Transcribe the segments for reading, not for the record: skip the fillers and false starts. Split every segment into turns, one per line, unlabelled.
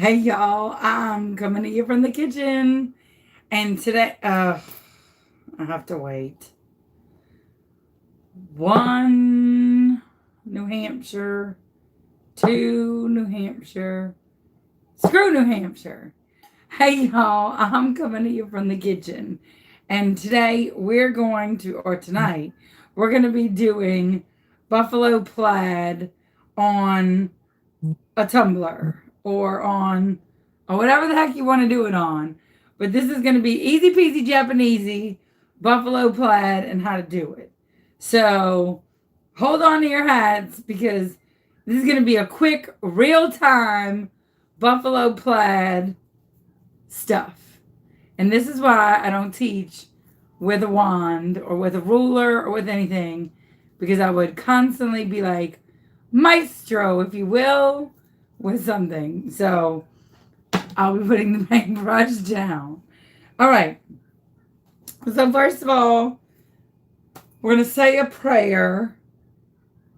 Hey y'all, I'm coming to you from the kitchen, and today, I have to wait. One, New Hampshire, two, New Hampshire, screw New Hampshire. Hey y'all, I'm coming to you from the kitchen, and today we're going to, or tonight, we're going to be doing buffalo plaid on a tumbler or whatever the heck you want to do it on. But this is going to be easy peasy Japanesey buffalo plaid and how to do it. So hold on to your hats because this is going to be a quick, real time buffalo plaid stuff. And this is why I don't teach with a wand or with a ruler or with anything because I would constantly be like, maestro, if you will, with something. So I'll be putting the paintbrush down. All right. So first of all, we're going to say a prayer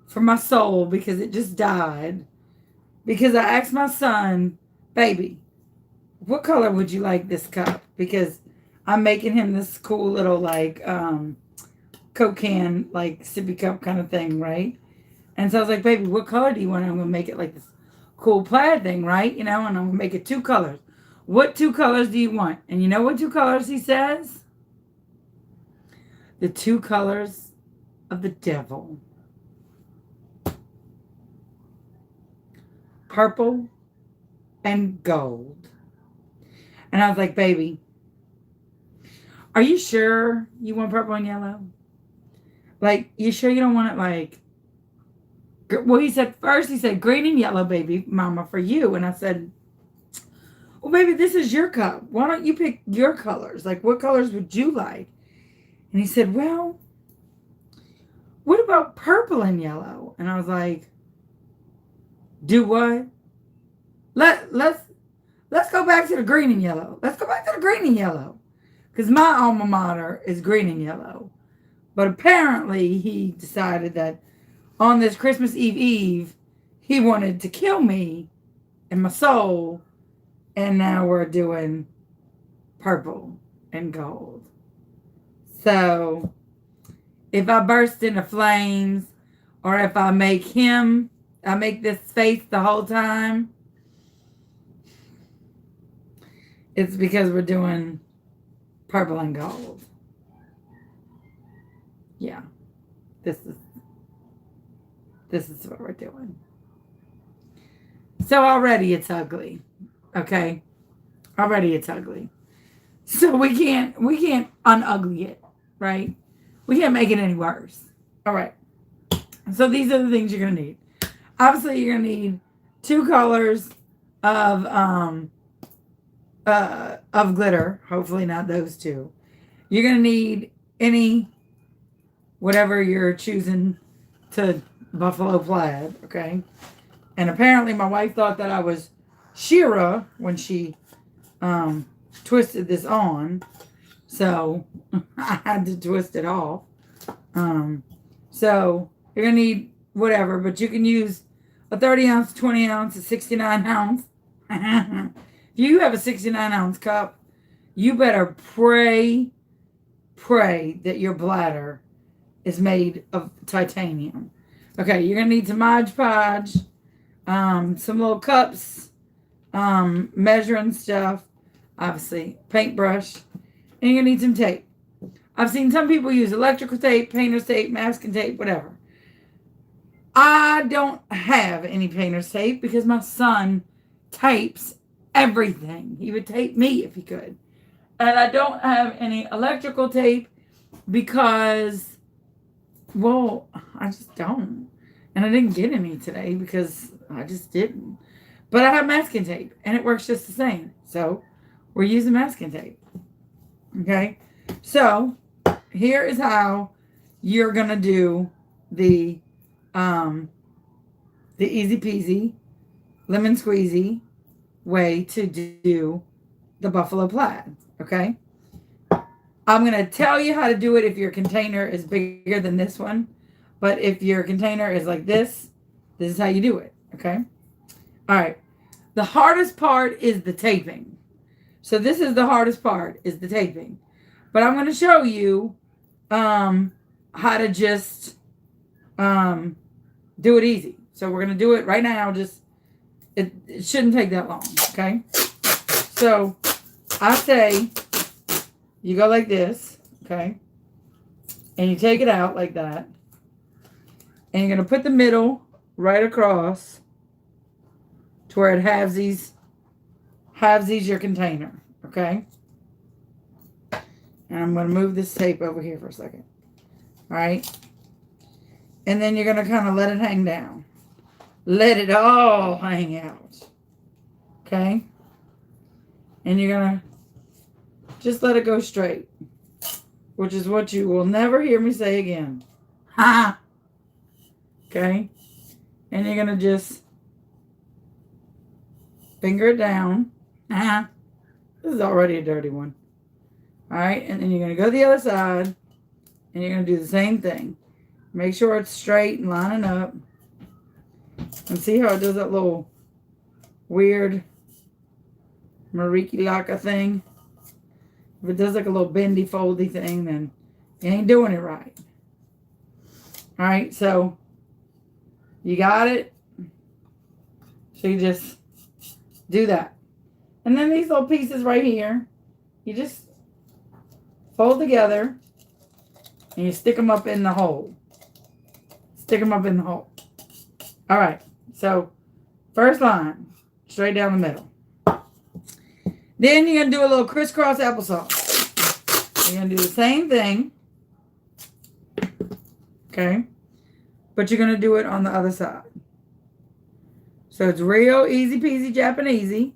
for my soul because it just died. Because I asked my son, baby, what color would you like this cup? Because I'm making him this cool little Coke can, like sippy cup kind of thing, right? And so I was like, baby, what color do you want? I'm going to make it like this cool plaid thing, right? And I'm going to make it two colors. What two colors do you want? And you know what two colors he says? The two colors of the devil. Purple and gold. And I was like, baby, are you sure you want purple and yellow? Like, you sure you don't want it like... Well, he said green and yellow, baby, mama, for you. And I said, well, baby, this is your cup. Why don't you pick your colors? Like, what colors would you like? And he said, well, what about purple and yellow? And I was like, do what? Let's go back to the green and yellow. Let's go back to the green and yellow. Because my alma mater is green and yellow. But apparently he decided that on this Christmas Eve, he wanted to kill me and my soul. And now we're doing purple and gold. So if I burst into flames or if I make this face the whole time, it's because we're doing purple and gold. Yeah, this is what we're doing. So already it's ugly. Okay? Already it's ugly. So we can't unugly it, right? We can't make it any worse. All right. So these are the things you're going to need. Obviously you're going to need two colors of glitter, hopefully not those two. You're going to need whatever you're choosing to buffalo plaid, okay? And apparently my wife thought that I was Shira when she twisted this on. So I had to twist it off. So you're going to need whatever, but you can use a 30 ounce, 20 ounce, a 69 ounce. If you have a 69 ounce cup, you better pray that your bladder is made of titanium. Okay, you're going to need some Mod Podge, some little cups, measuring stuff, obviously, paintbrush, and you're going to need some tape. I've seen some people use electrical tape, painter's tape, masking tape, whatever. I don't have any painter's tape because my son tapes everything. He would tape me if he could. And I don't have any electrical tape because, well, I just don't. And I didn't get any today because I just didn't. But I have masking tape and it works just the same. So we're using masking tape. Okay. So here is how you're going to do the easy peasy, lemon squeezy way to do the buffalo plaid. Okay. I'm going to tell you how to do it if your container is bigger than this one. But if your container is like this is how you do it. Okay. All right. The hardest part is the taping. So this is the hardest part, is the taping. But I'm going to show you how to just do it easy. So we're going to do it right now. Just it shouldn't take that long, okay? So I say you go like this, okay? And you take it out like that. And you're going to put the middle right across to where it halvesies your container, okay? And I'm going to move this tape over here for a second. All right? And then you're going to kind of let it hang down. Let it all hang out. Okay? And you're going to just let it go straight. Which is what you will never hear me say again. Ha! Okay? And you're going to just finger it down. Ha! This is already a dirty one. All right? And then you're going to go to the other side. And you're going to do the same thing. Make sure it's straight and lining up. And see how it does that little weird Mariki-laka thing? If it does like a little bendy, foldy thing, then you ain't doing it right. Alright, so you got it. So you just do that. And then these little pieces right here, you just fold together and you stick them up in the hole. Stick them up in the hole. All right. So, first line, straight down the middle. Then you're going to do a little crisscross applesauce. You're going to do the same thing. Okay. But you're going to do it on the other side. So, it's real easy peasy Japanesey.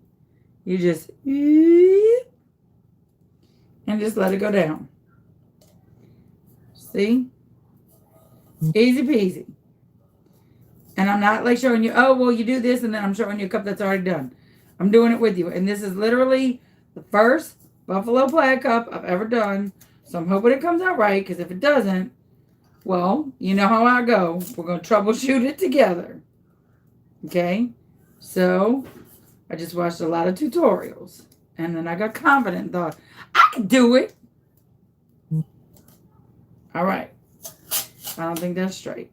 You just, and just let it go down. See? Easy peasy. And I'm not like showing you, oh, well, you do this, and then I'm showing you a cup that's already done. I'm doing it with you. And this is literally the first Buffalo Plaid cup I've ever done. So I'm hoping it comes out right, because if it doesn't, well, you know how I go. We're going to troubleshoot it together. Okay? So I just watched a lot of tutorials. And then I got confident and thought, I can do it. All right. I don't think that's straight.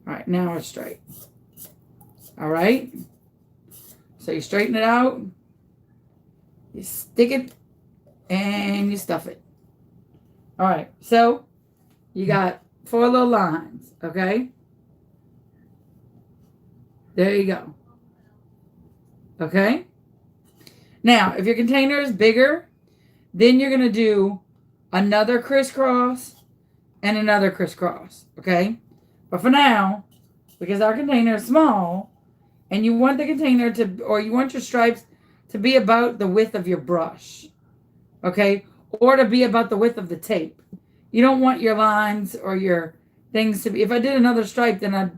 All right, now it's straight. All right. So you straighten it out. You stick it and you stuff it. All right. So you got 4 little lines. Okay. There you go. Okay. Now, if your container is bigger, then you're going to do another crisscross and another crisscross. Okay. But for now, because our container is small, and you want the container to, or you want your stripes to be about the width of your brush, okay? Or to be about the width of the tape. You don't want your lines or your things to be, if I did another stripe, then I'd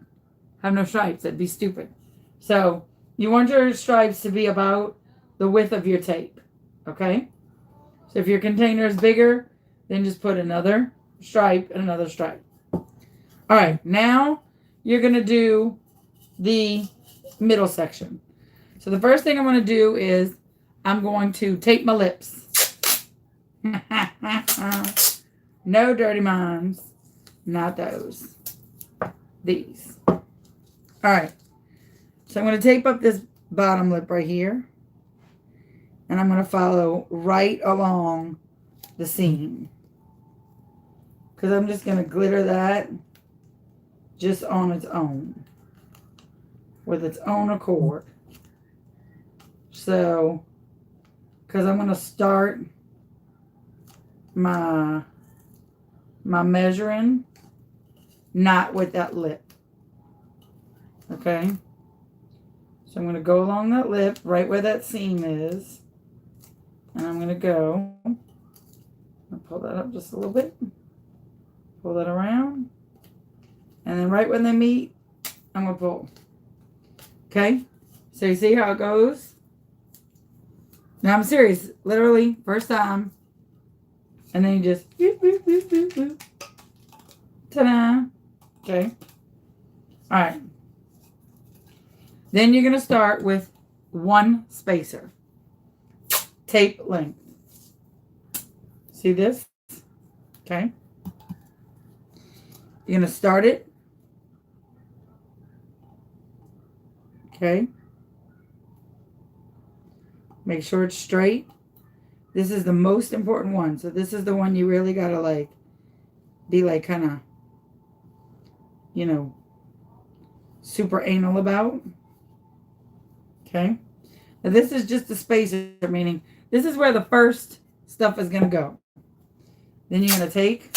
have no stripes. That'd be stupid. So you want your stripes to be about the width of your tape, okay? So if your container is bigger, then just put another stripe and another stripe. All right, now you're going to do the middle section. So the first thing I'm going to do is I'm going to tape my lips. No dirty minds. Not those. These. All right. So I'm going to tape up this bottom lip right here. And I'm going to follow right along the seam. Because I'm just going to glitter that just on its own, with its own accord. So, because I'm going to start my measuring not with that lip. Okay? So I'm going to go along that lip, right where that seam is. And I'm going to go, I'll pull that up just a little bit. Pull that around. And then right when they meet, I'm going to pull. Okay? So you see how it goes? Now I'm serious. Literally, first time. And then you just, whoop, whoop, whoop, whoop, whoop. Ta-da. Okay? Alright. Then you're going to start with 1 spacer. Tape length. See this? Okay. You're going to start it. Okay. Make sure it's straight. This is the most important one. So this is the one you really got to like, be like kind of, you know, super anal about. Okay. Now this is just the spacer, meaning this is where the first stuff is going to go. Then you're going to take,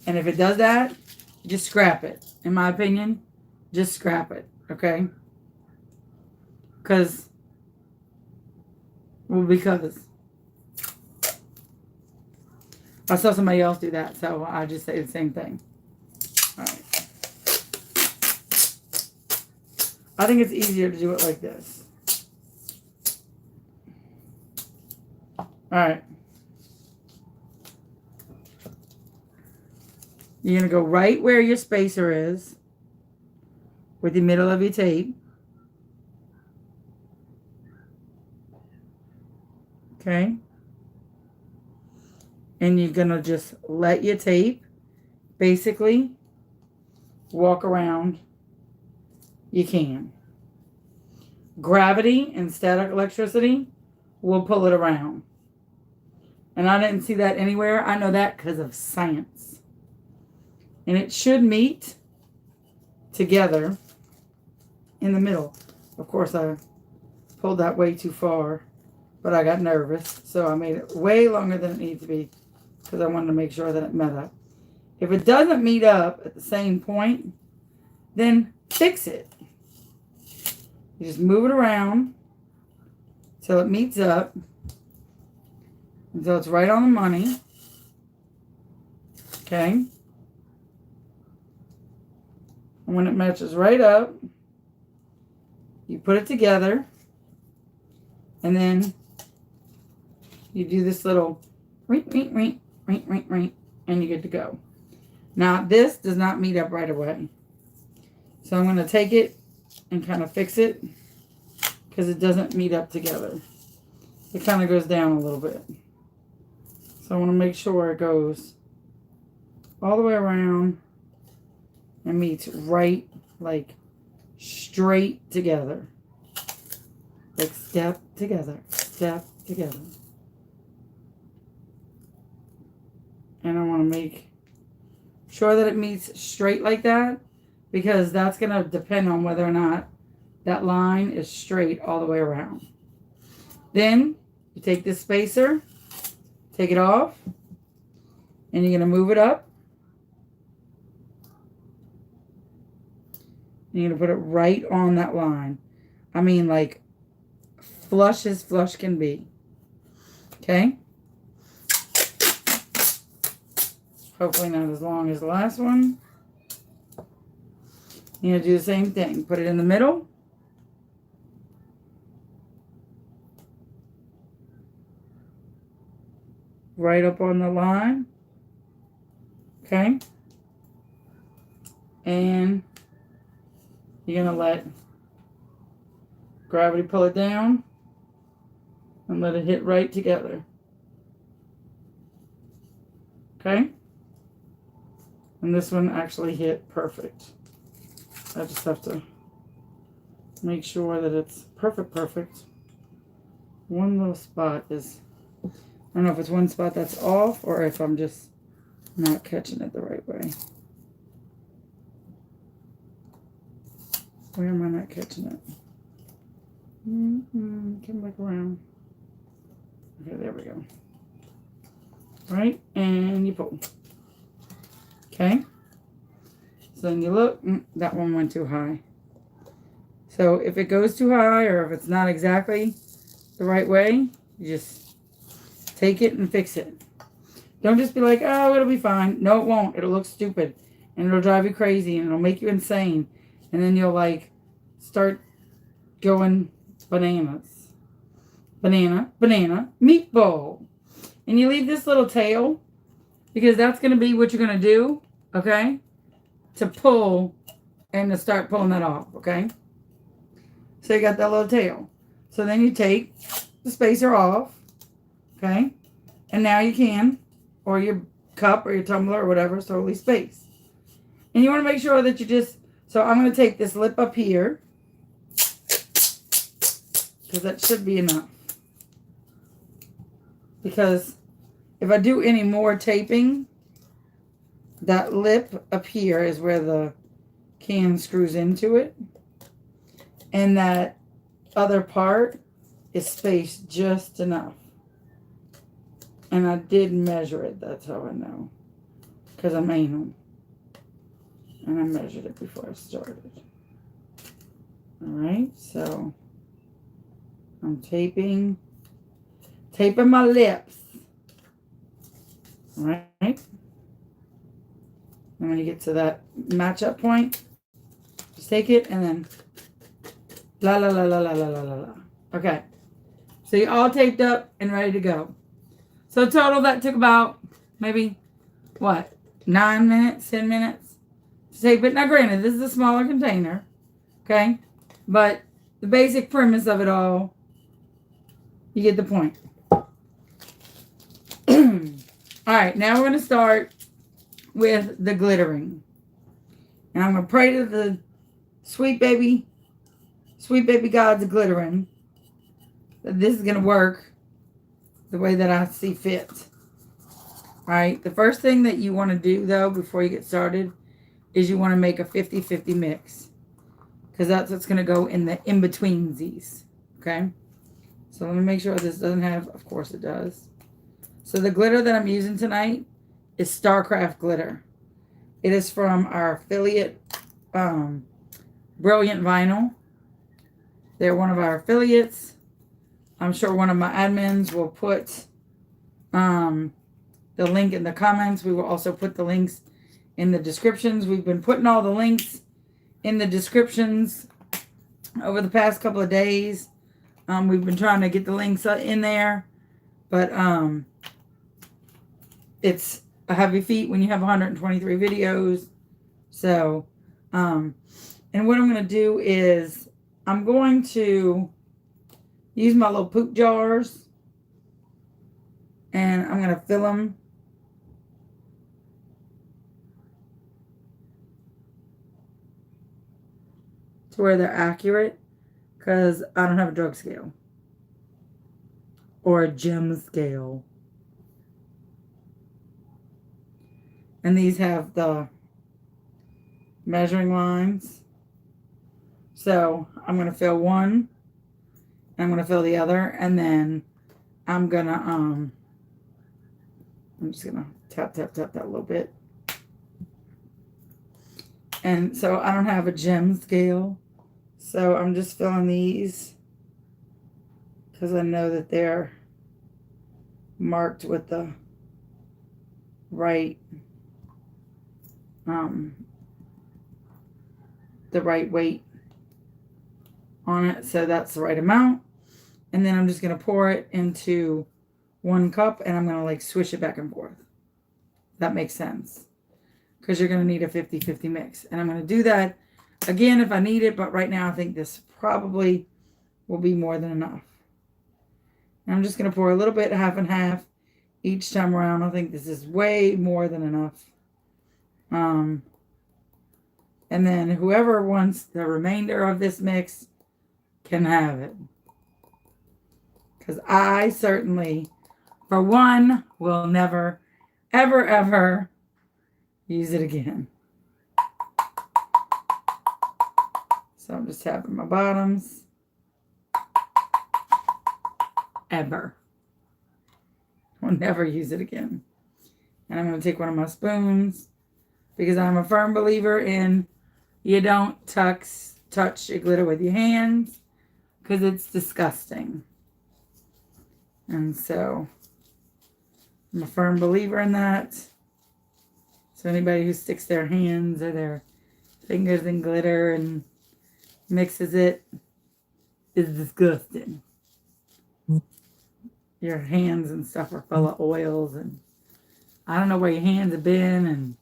and if it does that, just scrap it. In my opinion, just scrap it. Okay. Because I saw somebody else do that, so I just say the same thing. All right. I think it's easier to do it like this. All right. You're going to go right where your spacer is with the middle of your tape. Okay. And you're going to just let your tape basically walk around. You can. Gravity and static electricity will pull it around. And I didn't see that anywhere. I know that because of science. And it should meet together in the middle. Of course, I pulled that way too far, but I got nervous. So I made it way longer than it needs to be because I wanted to make sure that it met up. If it doesn't meet up at the same point, then fix it. You just move it around till it meets up, until it's right on the money. Okay. And when it matches right up, you put it together, and then you do this little ring, ring, ring, ring, ring, ring, and you're good to go. Now, this does not meet up right away. So I'm going to take it and kind of fix it because it doesn't meet up together. It kind of goes down a little bit. So I want to make sure it goes all the way around and meets right, like straight together. Like step together, step together. And I want to make sure that it meets straight like that, because that's going to depend on whether or not that line is straight all the way around. Then you take this spacer, take it off, and you're going to move it up. And you're going to put it right on that line. I mean, like flush as flush can be. Okay? Hopefully not as long as the last one. You're going to do the same thing. Put it in the middle. Right up on the line. Okay? And you're going to let gravity pull it down and let it hit right together. Okay? And this one actually hit perfect. I just have to make sure that it's perfect. One little spot is, I don't know if it's one spot that's off or if I'm just not catching it the right way. Where am I not catching it? Come back around. Okay, there we go. Right, and you pull. Okay. So then you look, that one went too high. So if it goes too high or if it's not exactly the right way, you just take it and fix it. Don't just be like, oh, it'll be fine. No, it won't. It'll look stupid. And it'll drive you crazy and it'll make you insane. And then you'll like start going bananas. Banana, meatball. And you leave this little tail because that's going to be what you're going to do, okay? To pull and to start pulling that off, okay? So you got that little tail. So then you take the spacer off, okay? And now you can, or your cup or your tumbler or whatever is totally spaced. And you want to make sure that you just, so I'm going to take this lip up here, because that should be enough. Because if I do any more taping, that lip up here is where the can screws into it. And that other part is spaced just enough. And I did measure it, that's how I know. Because I'm anal. And I measured it before I started. Alright, so I'm taping my lips. Alright. And when you get to that match-up point, just take it and then la la la la la la la la la. Okay. So you're all taped up and ready to go. So total that took about maybe, what, 9 minutes, 10 minutes to tape it. Now granted, this is a smaller container. Okay. But the basic premise of it all, you get the point. Alright, now we're going to start with the glitt'ring. And I'm going to pray to the sweet baby God's glitt'ring that this is going to work the way that I see fit. Alright, the first thing that you want to do though before you get started is you want to make a 50-50 mix. Because that's what's going to go in the in-betweensies. Okay? So let me make sure this doesn't have, of course it does. So the glitter that I'm using tonight is Starcraft glitter. It is from our affiliate, Brilliant Vinyl. They're one of our affiliates. I'm sure one of my admins will put the link in the comments. We will also put the links in the descriptions. We've been putting all the links in the descriptions over the past couple of days. We've been trying to get the links in there. But it's a heavy feat when you have 123 videos. So, and what I'm going to do is I'm going to use my little poop jars. And I'm going to fill them to where they're accurate. Because I don't have a drug scale. Or a gem scale. And these have the measuring lines. So I'm going to fill one. I'm going to fill the other. And then I'm going to, I'm just going to tap that a little bit. And so I don't have a gem scale. So I'm just filling these. Because I know that they're marked with the right weight on it, so that's the right amount. And then I'm just going to pour it into 1 cup and I'm going to like swish it back and forth. That makes sense, because you're going to need a 50-50 mix, and I'm going to do that again if I need it, but right now I think this probably will be more than enough. And I'm just going to pour a little bit, half and half each time around. I think this is way more than enough. And then whoever wants the remainder of this mix can have it. Because I certainly, for one, will never, ever, ever use it again. So I'm just tapping my bottoms. Ever. I'll never use it again. And I'm going to take one of my spoons, because I'm a firm believer in you don't touch your glitter with your hands, because it's disgusting. And so I'm a firm believer in that. So anybody who sticks their hands or their fingers in glitter and mixes it is disgusting. Your hands and stuff are full of oils, and I don't know where your hands have been, and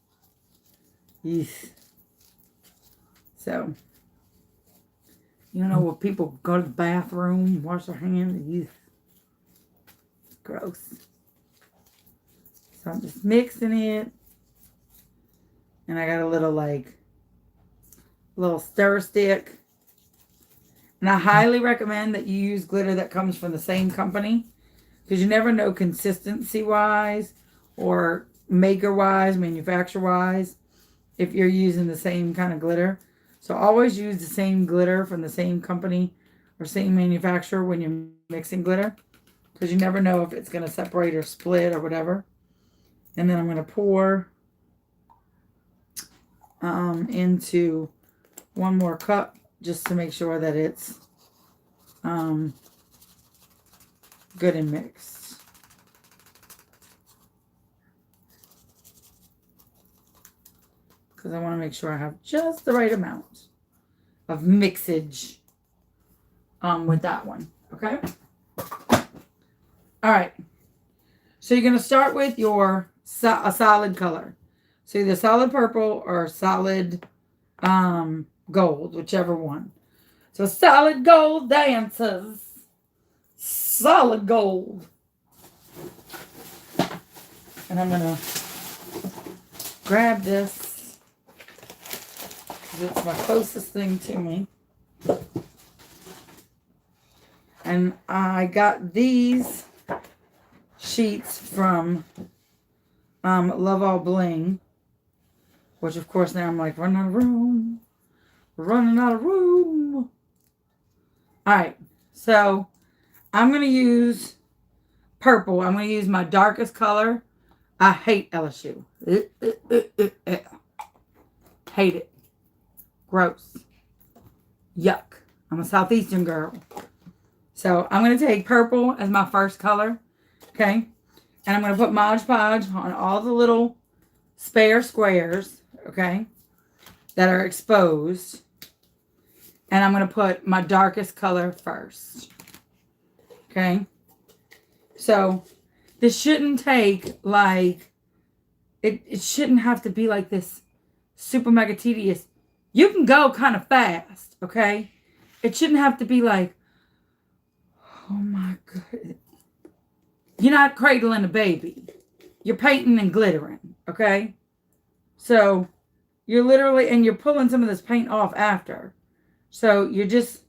yeesh. So You know, when people go to the bathroom, wash their hands, and gross. So I'm just mixing it. And I got a little stir stick. And I highly recommend that you use glitter that comes from the same company. Because you never know consistency-wise or maker-wise, manufacturer-wise, if you're using the same kind of glitter. So always use the same glitter from the same company or same manufacturer when you're mixing glitter. Because you never know if it's going to separate or split or whatever. And then I'm going to pour into one more cup just to make sure that it's good and mixed. Because I want to make sure I have just the right amount of mixage with that one. Okay? All right. So you're going to start with a solid color. So either solid purple or solid gold, whichever one. So solid gold dances. Solid gold. And I'm going to grab this. It's my closest thing to me. And I got these sheets from Love All Bling. Which, of course, now I'm like, running out of room. Running out of room. Alright. So, I'm going to use purple. I'm going to use my darkest color. I hate LSU. Hate it. Gross. Yuck. I'm a Southeastern girl. So, I'm going to take purple as my first color. Okay? And I'm going to put Mod Podge on all the little spare squares. Okay? That are exposed. And I'm going to put my darkest color first. Okay? So, this shouldn't take like, it shouldn't have to be like this super mega tedious. You can go kind of fast, okay? It shouldn't have to be like, oh my God. You're not cradling a baby. You're painting and glittering, okay? So, you're literally, and you're pulling some of this paint off after. So, you're just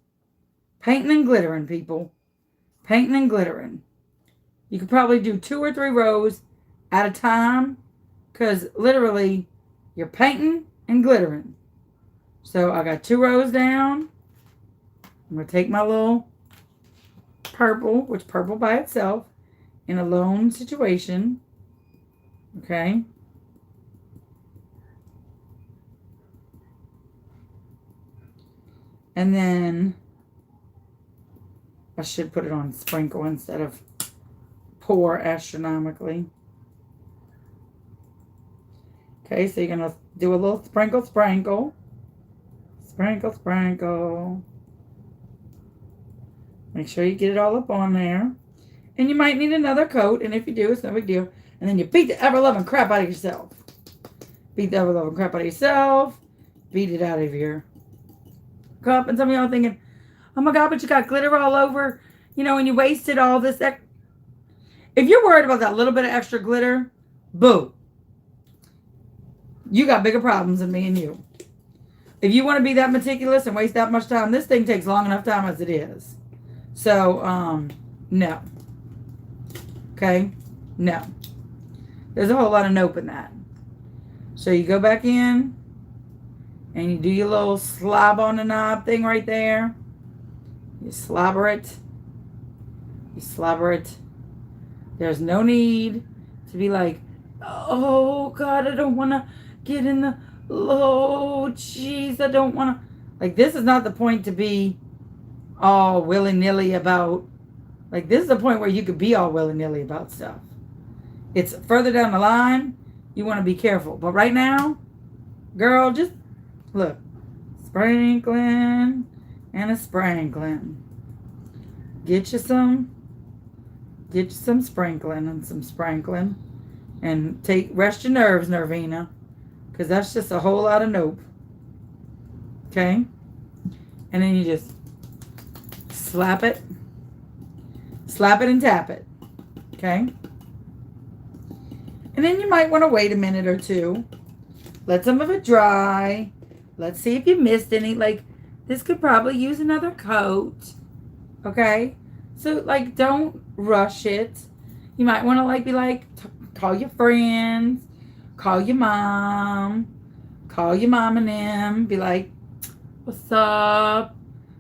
painting and glittering, people. Painting and glittering. You could probably do 2 or 3 rows at a time. Because literally, you're painting and glittering. So, I got 2 rows down. I'm going to take my little purple, which purple by itself, in a lone situation. Okay. And then I should put it on sprinkle instead of pour astronomically. Okay, so you're going to do a little sprinkle, sprinkle. Sprinkle, sprinkle. Make sure you get it all up on there. And you might need another coat. And if you do, it's no big deal. And then you beat the ever-loving crap out of yourself. Beat the ever-loving crap out of yourself. Beat it out of your cup. And some of y'all thinking, oh my God, but you got glitter all over. You know, and you wasted all this. If you're worried about that little bit of extra glitter, boo. You got bigger problems than me and you. If you want to be that meticulous and waste that much time, this thing takes long enough time as it is. So, no. Okay? No. There's a whole lot of nope in that. So you go back in and you do your little slob on the knob thing right there. You slobber it. You slobber it. There's no need to be like, oh God, I don't want to get in the, oh jeez, I don't want to. Like, this is not the point to be all willy-nilly about. Like, this is the point where you could be all willy-nilly about stuff. It's further down the line. You want to be careful. But right now, girl, just look. Sprinkling and a sprinkling. Get you some sprinkling and some sprinkling. And rest your nerves, Nervina. Because that's just a whole lot of nope. Okay? And then you just slap it, and tap it. Okay? And then you might want to wait a minute or two. Let some of it dry. Let's see if you missed any. Like, this could probably use another coat. Okay? So, like, don't rush it. You might want to, like, be like, call your friends. Call your mom. Call your mom and them. Be like, what's up?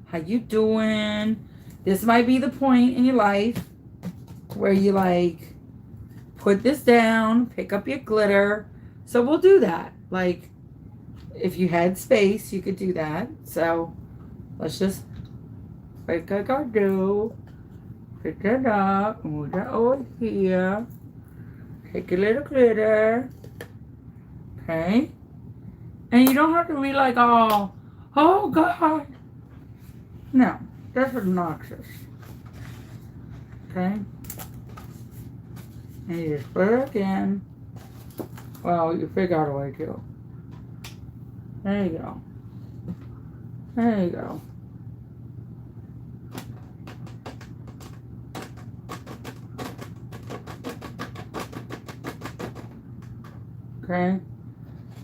How you doing? This might be the point in your life where you, like, put this down, pick up your glitter. So we'll do that. Like, if you had space, you could do that. So let's just pick a do. Pick that up. Move that over here. Take a little glitter. Okay? And you don't have to be like, oh God. No, that's obnoxious. Okay? And you just put it in. Well, you figure out a way to. There you go. There you go. Okay?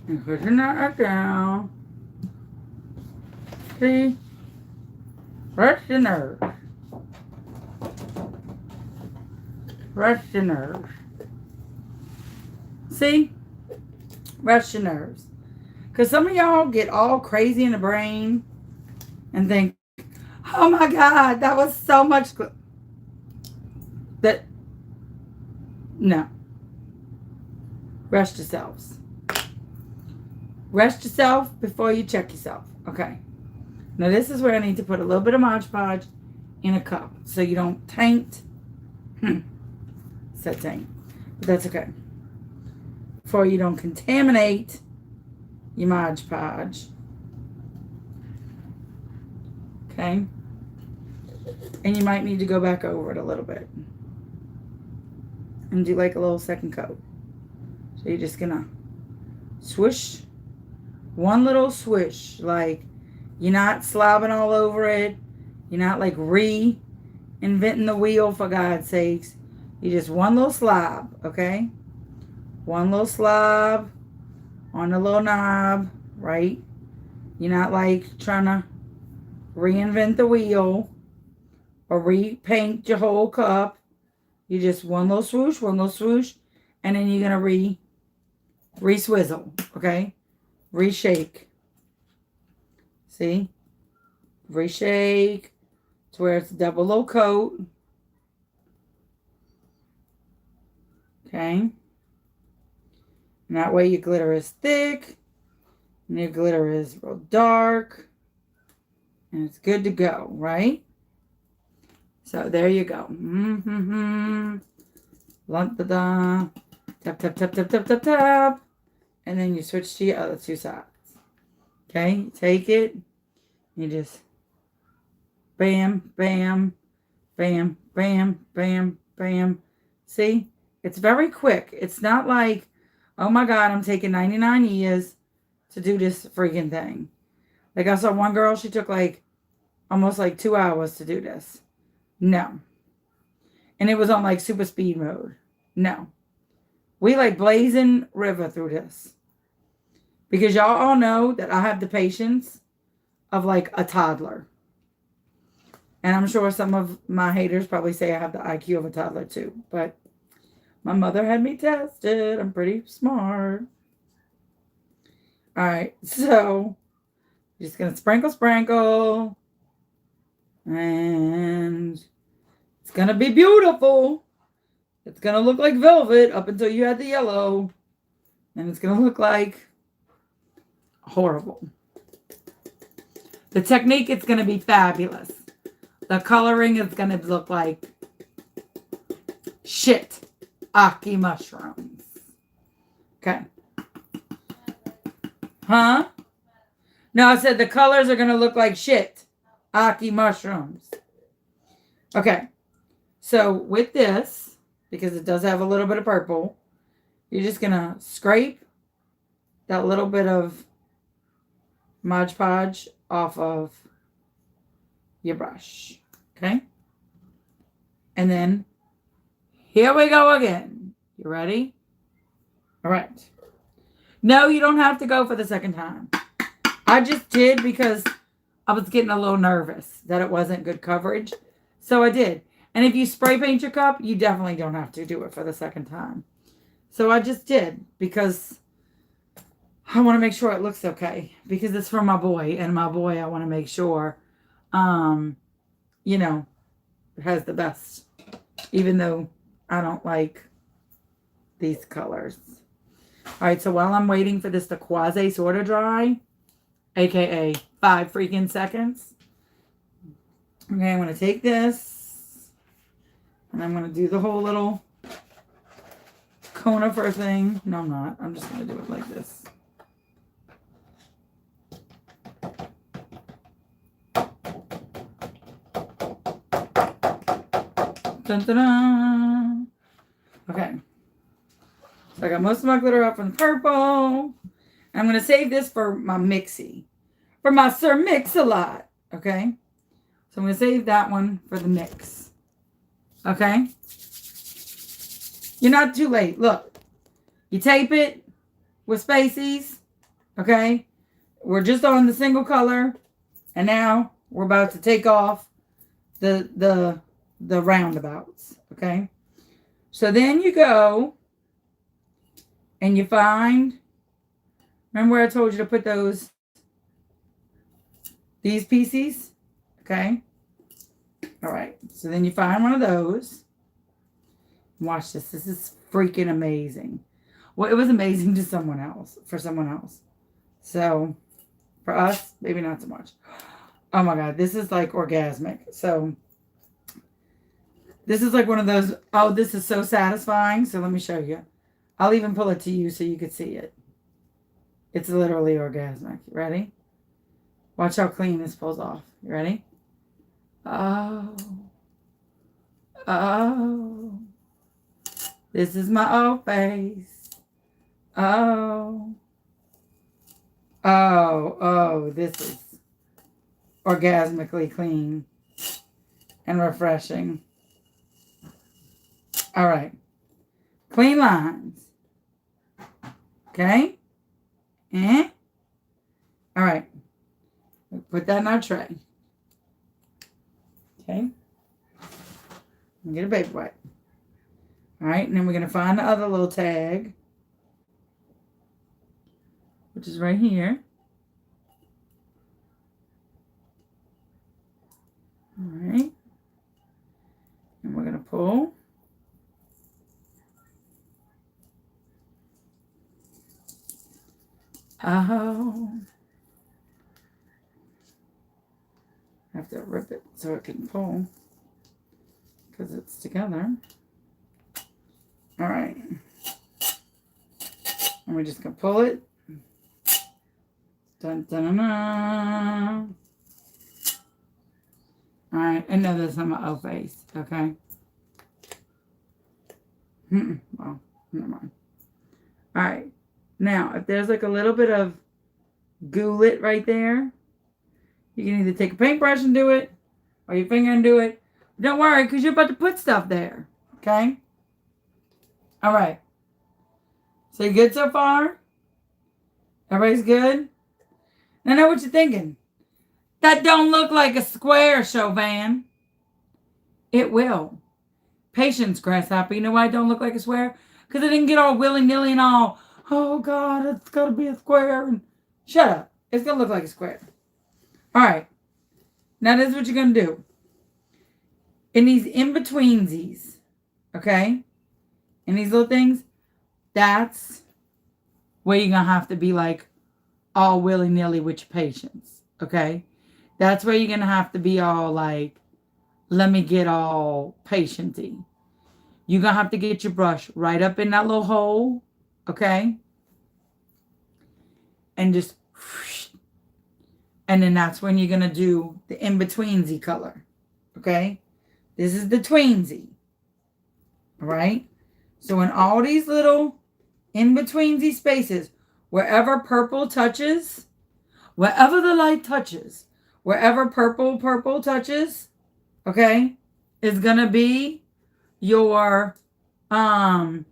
And pushing that down. See? Rest your nerves. Rest your nerves. See? Rest your nerves. Because some of y'all get all crazy in the brain and think, oh my God, that was so much. No. Rest yourselves. Rest yourself before you check yourself. Okay. Now this is where I need to put a little bit of Mod Podge in a cup so you don't taint. Said taint. But that's okay. Before you don't contaminate your Mod Podge. Okay. And you might need to go back over it a little bit. And do like a little second coat. So you're just gonna swish. One little swish. Like, you're not slobbing all over it. You're not like reinventing the wheel, for God's sakes. You just one little slob, okay? One little slob on the little knob, right? You're not like trying to reinvent the wheel or repaint your whole cup. You just one little swoosh, and then you're gonna re-swizzle, okay? Reshake. See? Reshake to where it's double low coat. Okay? And that way your glitter is thick. And your glitter is real dark. And it's good to go, right? So there you go. La-da-da. Tap, tap, tap, tap, tap, tap, tap. And then you switch to your other two sides. Okay? You take it. You just bam, bam, bam, bam, bam, bam. See? It's very quick. It's not like, oh my God, I'm taking 99 years to do this freaking thing. Like I saw one girl, she took like almost like 2 hours to do this. No. And it was on like super speed mode. No. We like blazing river through this. Because y'all all know that I have the patience of like a toddler. And I'm sure some of my haters probably say I have the IQ of a toddler too. But my mother had me tested. I'm pretty smart. All right. So, just going to sprinkle. And it's going to be beautiful. It's going to look like velvet up until you add the yellow. And it's going to look like horrible. The technique is going to be fabulous. The coloring is going to look like shit. Aki mushrooms. Okay. Huh? No, I said the colors are going to look like shit. Aki mushrooms. Okay. So with this, because it does have a little bit of purple, you're just going to scrape that little bit of Mod Podge off of your brush. Okay? And then here we go again. You ready? All right. No, you don't have to go for the second time. I just did because I was getting a little nervous that it wasn't good coverage. So I did. And if you spray paint your cup, you definitely don't have to do it for the second time. So I just did because I want to make sure it looks okay. Because it's for my boy. And my boy, I want to make sure, you know, has the best. Even though I don't like these colors. All right, so while I'm waiting for this to quasi sort of dry, aka 5 freaking seconds. Okay, I'm going to take this and I'm going to do the whole little conifer thing. No, I'm not. I'm just going to do it like this. Dun, dun, dun. Okay. So I got most of my glitter up from the purple. I'm going to save this for my mixie. For my Sir Mix-a-Lot. Okay. So I'm going to save that one for the mix. Okay. You're not too late. Look. You tape it with spacies. Okay. We're just on the single color. And now we're about to take off the roundabouts. Okay. So then you go and you find, remember where I told you to put these pieces? Okay. All right. So then you find one of those. Watch this. This is freaking amazing. Well, it was amazing to someone else, for someone else. So for us, maybe not so much. Oh my God. This is like orgasmic. So this is like one of those, oh, this is so satisfying. So let me show you. I'll even pull it to you so you could see it. It's literally orgasmic. You ready? Watch how clean this pulls off. You ready? Oh. Oh. This is my old face. Oh. Oh, this is orgasmically clean and refreshing. All right. Clean lines. Okay? All right. Put that in our tray. Okay? And get a baby wipe. All right, and then we're going to find the other little tag, which is right here. All right. And we're going to pull. Oh. I have to rip it so it can pull because it's together. All right. And we're just going to pull it. Dun, dun, dun, dun. All right. I know this on my O face. Okay. Well, never mind. All right. Now, if there's like a little bit of goulet right there, you can either take a paintbrush and do it, or your finger and do it. Don't worry, because you're about to put stuff there. Okay? All right. So you good so far? Everybody's good? I know what you're thinking. That don't look like a square, Chauvin. It will. Patience, grasshopper. You know why it don't look like a square? Because it didn't get all willy-nilly and all, oh, God, it's got to be a square. And shut up. It's going to look like a square. All right. Now, this is what you're going to do. In these in-betweensies, okay? In these little things, that's where you're going to have to be like all willy-nilly with your patience, okay? That's where you're going to have to be all like, let me get all patient-y. You're going to have to get your brush right up in that little hole, okay? And just, and then that's when you're going to do the in-betweensy color, okay? This is the tweensy, all right? So in all these little in-betweensy spaces, wherever purple touches, wherever the light touches, wherever purple touches, okay, is going to be your, like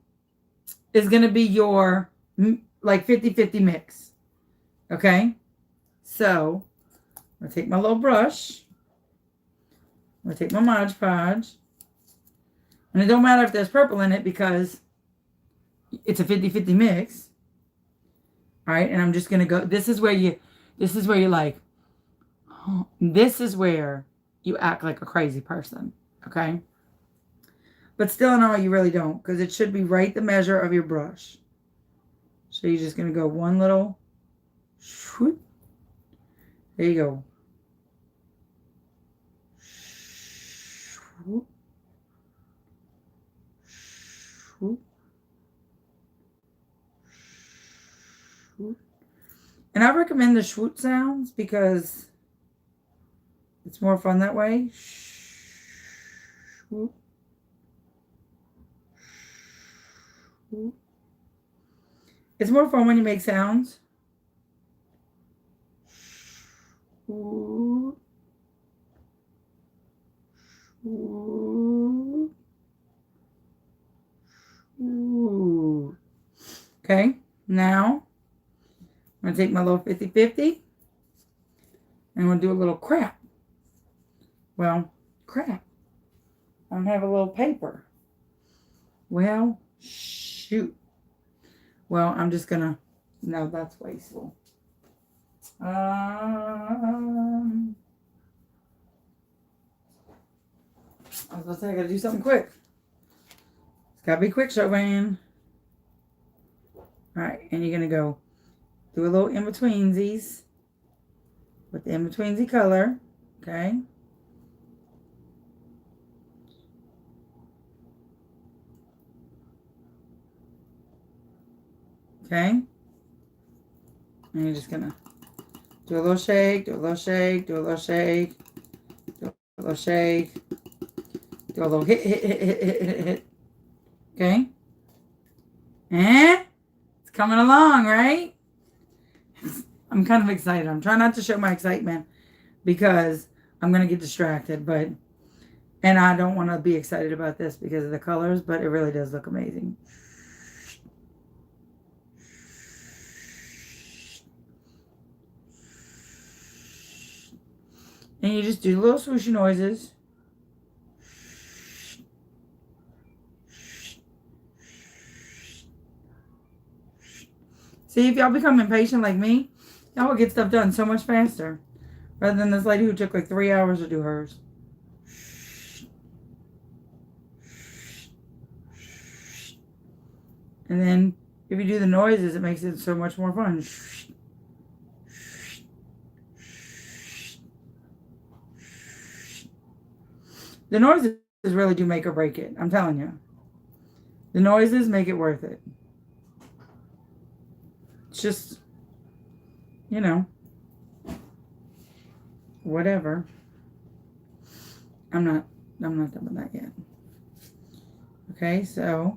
50-50 mix. Okay. So I'm going to take my little brush. I'm going to take my Mod Podge. And it don't matter if there's purple in it because it's a 50-50 mix. All right. And I'm just going to go. This is where you like, oh, this is where you act like a crazy person. Okay. But still in all, you really don't, because it should be right the measure of your brush. So you're just going to go one little swoop. There you go. Swoop. Swoop. Swoop. And I recommend the swoop sounds because it's more fun that way. Swoop. Swoop. It's more fun when you make sounds. Swoop. Swoop. Swoop. Okay, now I'm going to take my little 50-50 and I'm going to do a little crap. Well, crap. I don't have a little paper. Well, shoot. Well, I'm just going to, no, that's wasteful. I was going to say, I got to do something quick. It's got to be quick, Chauvin. All right, and you're going to go do a little in-betweensies with the in-betweensy color, okay? Okay? And you're just going to do a little shake, do a little shake, do a little shake, do a little shake, do a little hit. Okay? And it's coming along, right? I'm kind of excited. I'm trying not to show my excitement because I'm going to get distracted, and I don't want to be excited about this because of the colors, but it really does look amazing. And you just do little swooshy noises. See, if y'all become impatient like me, y'all will get stuff done so much faster. Rather than this lady who took like 3 hours to do hers. And then if you do the noises, it makes it so much more fun. The noises really do make or break it. I'm telling you. The noises make it worth it. It's just, you know, whatever. I'm not done with that yet. Okay, so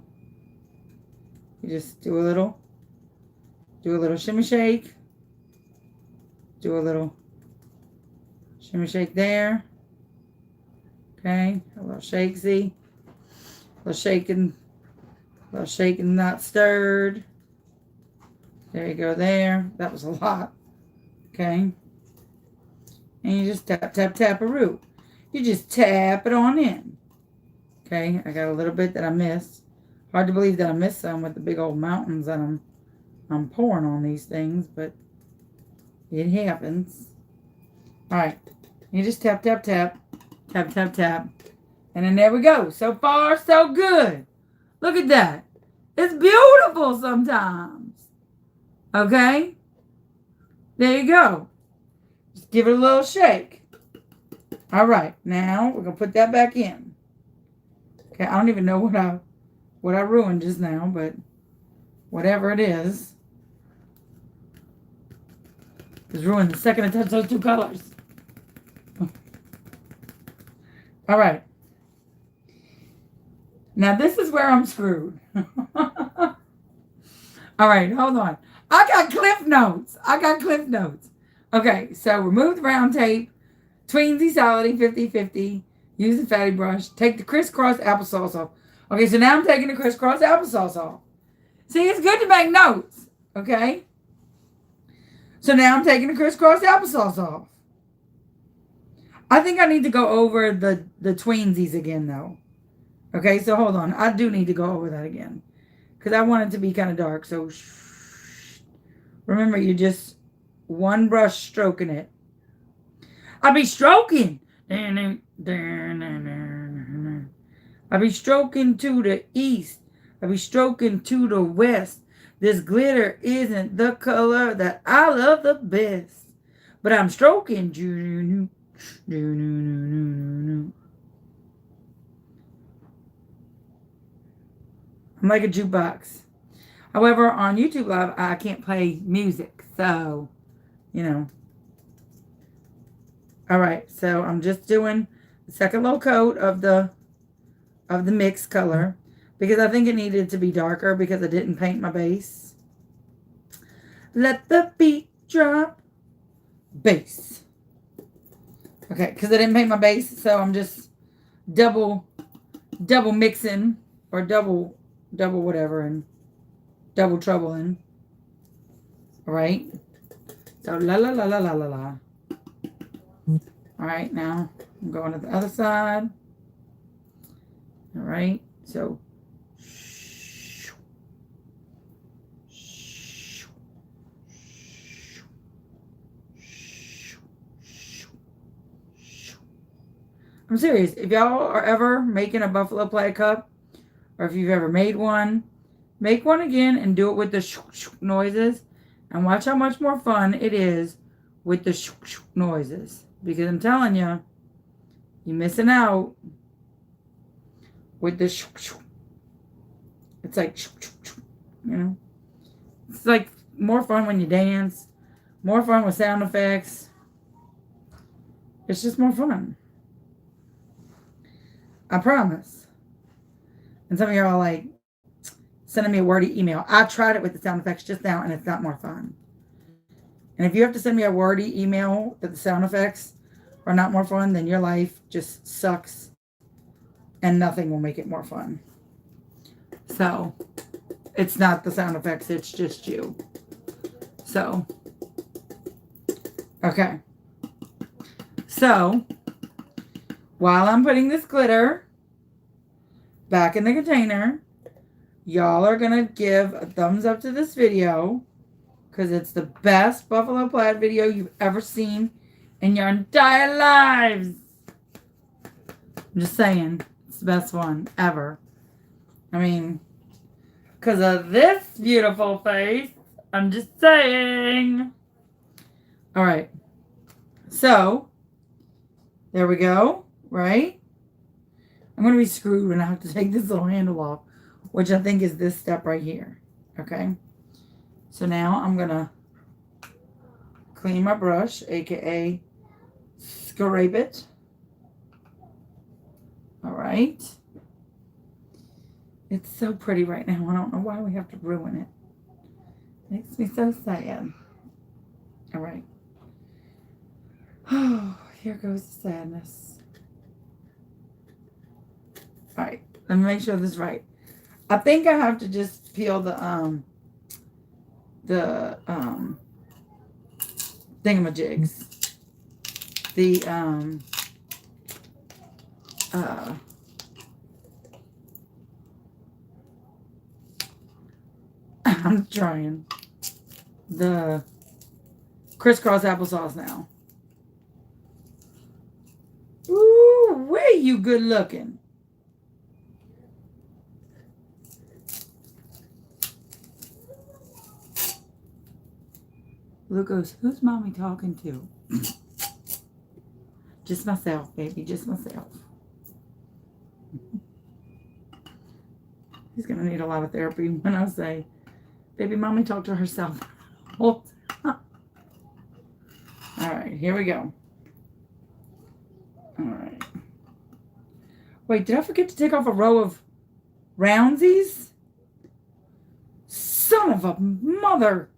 you just do a little shimmy shake. Do a little shimmy shake there. Okay, a little shakesy. A little shaking, not stirred. There you go there. That was a lot. Okay. And you just tap a root. You just tap it on in. Okay, I got a little bit that I missed. Hard to believe that I missed some with the big old mountains that I'm pouring on these things, but it happens. Alright. You just tap. And then there we go. So far, so good. Look at that. It's beautiful sometimes. Okay? There you go. Just give it a little shake. All right. Now, we're going to put that back in. Okay, I don't even know what I ruined just now, but whatever it is. It's ruined the second I touch those two colors. All right. Now, this is where I'm screwed. All right, hold on. I got cliff notes. Okay, so remove the brown tape. Tweensy solidity 50-50. Use the fatty brush. Take the crisscross applesauce off. Okay, so now I'm taking the crisscross applesauce off. See, it's good to make notes. Okay? So now I'm taking the crisscross applesauce off. I think I need to go over the tweensies again, though. Okay, so hold on. I do need to go over that again. Because I want it to be kind of dark. So, remember, you're just one brush stroking it. I'll be stroking. I'll be stroking to the east. I'll be stroking to the west. This glitter isn't the color that I love the best. But I'm stroking. I'm like a jukebox. However, on YouTube Live, I can't play music. So, you know. Alright, so I'm just doing the second little coat of the mixed color. Because I think it needed to be darker because I didn't paint my base. Let the beat drop. Base. Okay, because I didn't paint my base, so I'm just double mixing or double whatever and double troubling. Alright. So la la la la la la la. Alright, now I'm going to the other side. Alright, so I'm serious. If y'all are ever making a buffalo plaid cup, or if you've ever made one, make one again and do it with the shoo shoo noises. And watch how much more fun it is with the shoo shoo noises. Because I'm telling you, you're missing out with the shoo shoo. It's like shoo shoo shoo, you know. It's like more fun when you dance, more fun with sound effects. It's just more fun. I promise. And some of you are like sending me a wordy email. I tried it with the sound effects just now and it's not more fun. And if you have to send me a wordy email that the sound effects are not more fun, then your life just sucks and nothing will make it more fun. So, it's not the sound effects, it's just you. So, okay. So, while I'm putting this glitter back in the container, y'all are going to give a thumbs up to this video because it's the best buffalo plaid video you've ever seen in your entire lives. I'm just saying, it's the best one ever. I mean, because of this beautiful face, I'm just saying. All right. So, there we go. Right? I'm going to be screwed when I have to take this little handle off, which I think is this step right here. Okay? So now I'm going to clean my brush, aka scrape it. Alright. It's so pretty right now. I don't know why we have to ruin it. Makes me so sad. Alright. Oh, here goes the sadness. Alright, let me make sure this is right. I think I have to just peel the thingamajigs. I'm trying. The crisscross applesauce now. Ooh, way you good looking. Luke goes, who's mommy talking to? Just myself, baby. Just myself. He's going to need a lot of therapy when I say, baby, mommy talked to herself. All right, here we go. All right. Wait, did I forget to take off a row of roundsies? Son of a mother.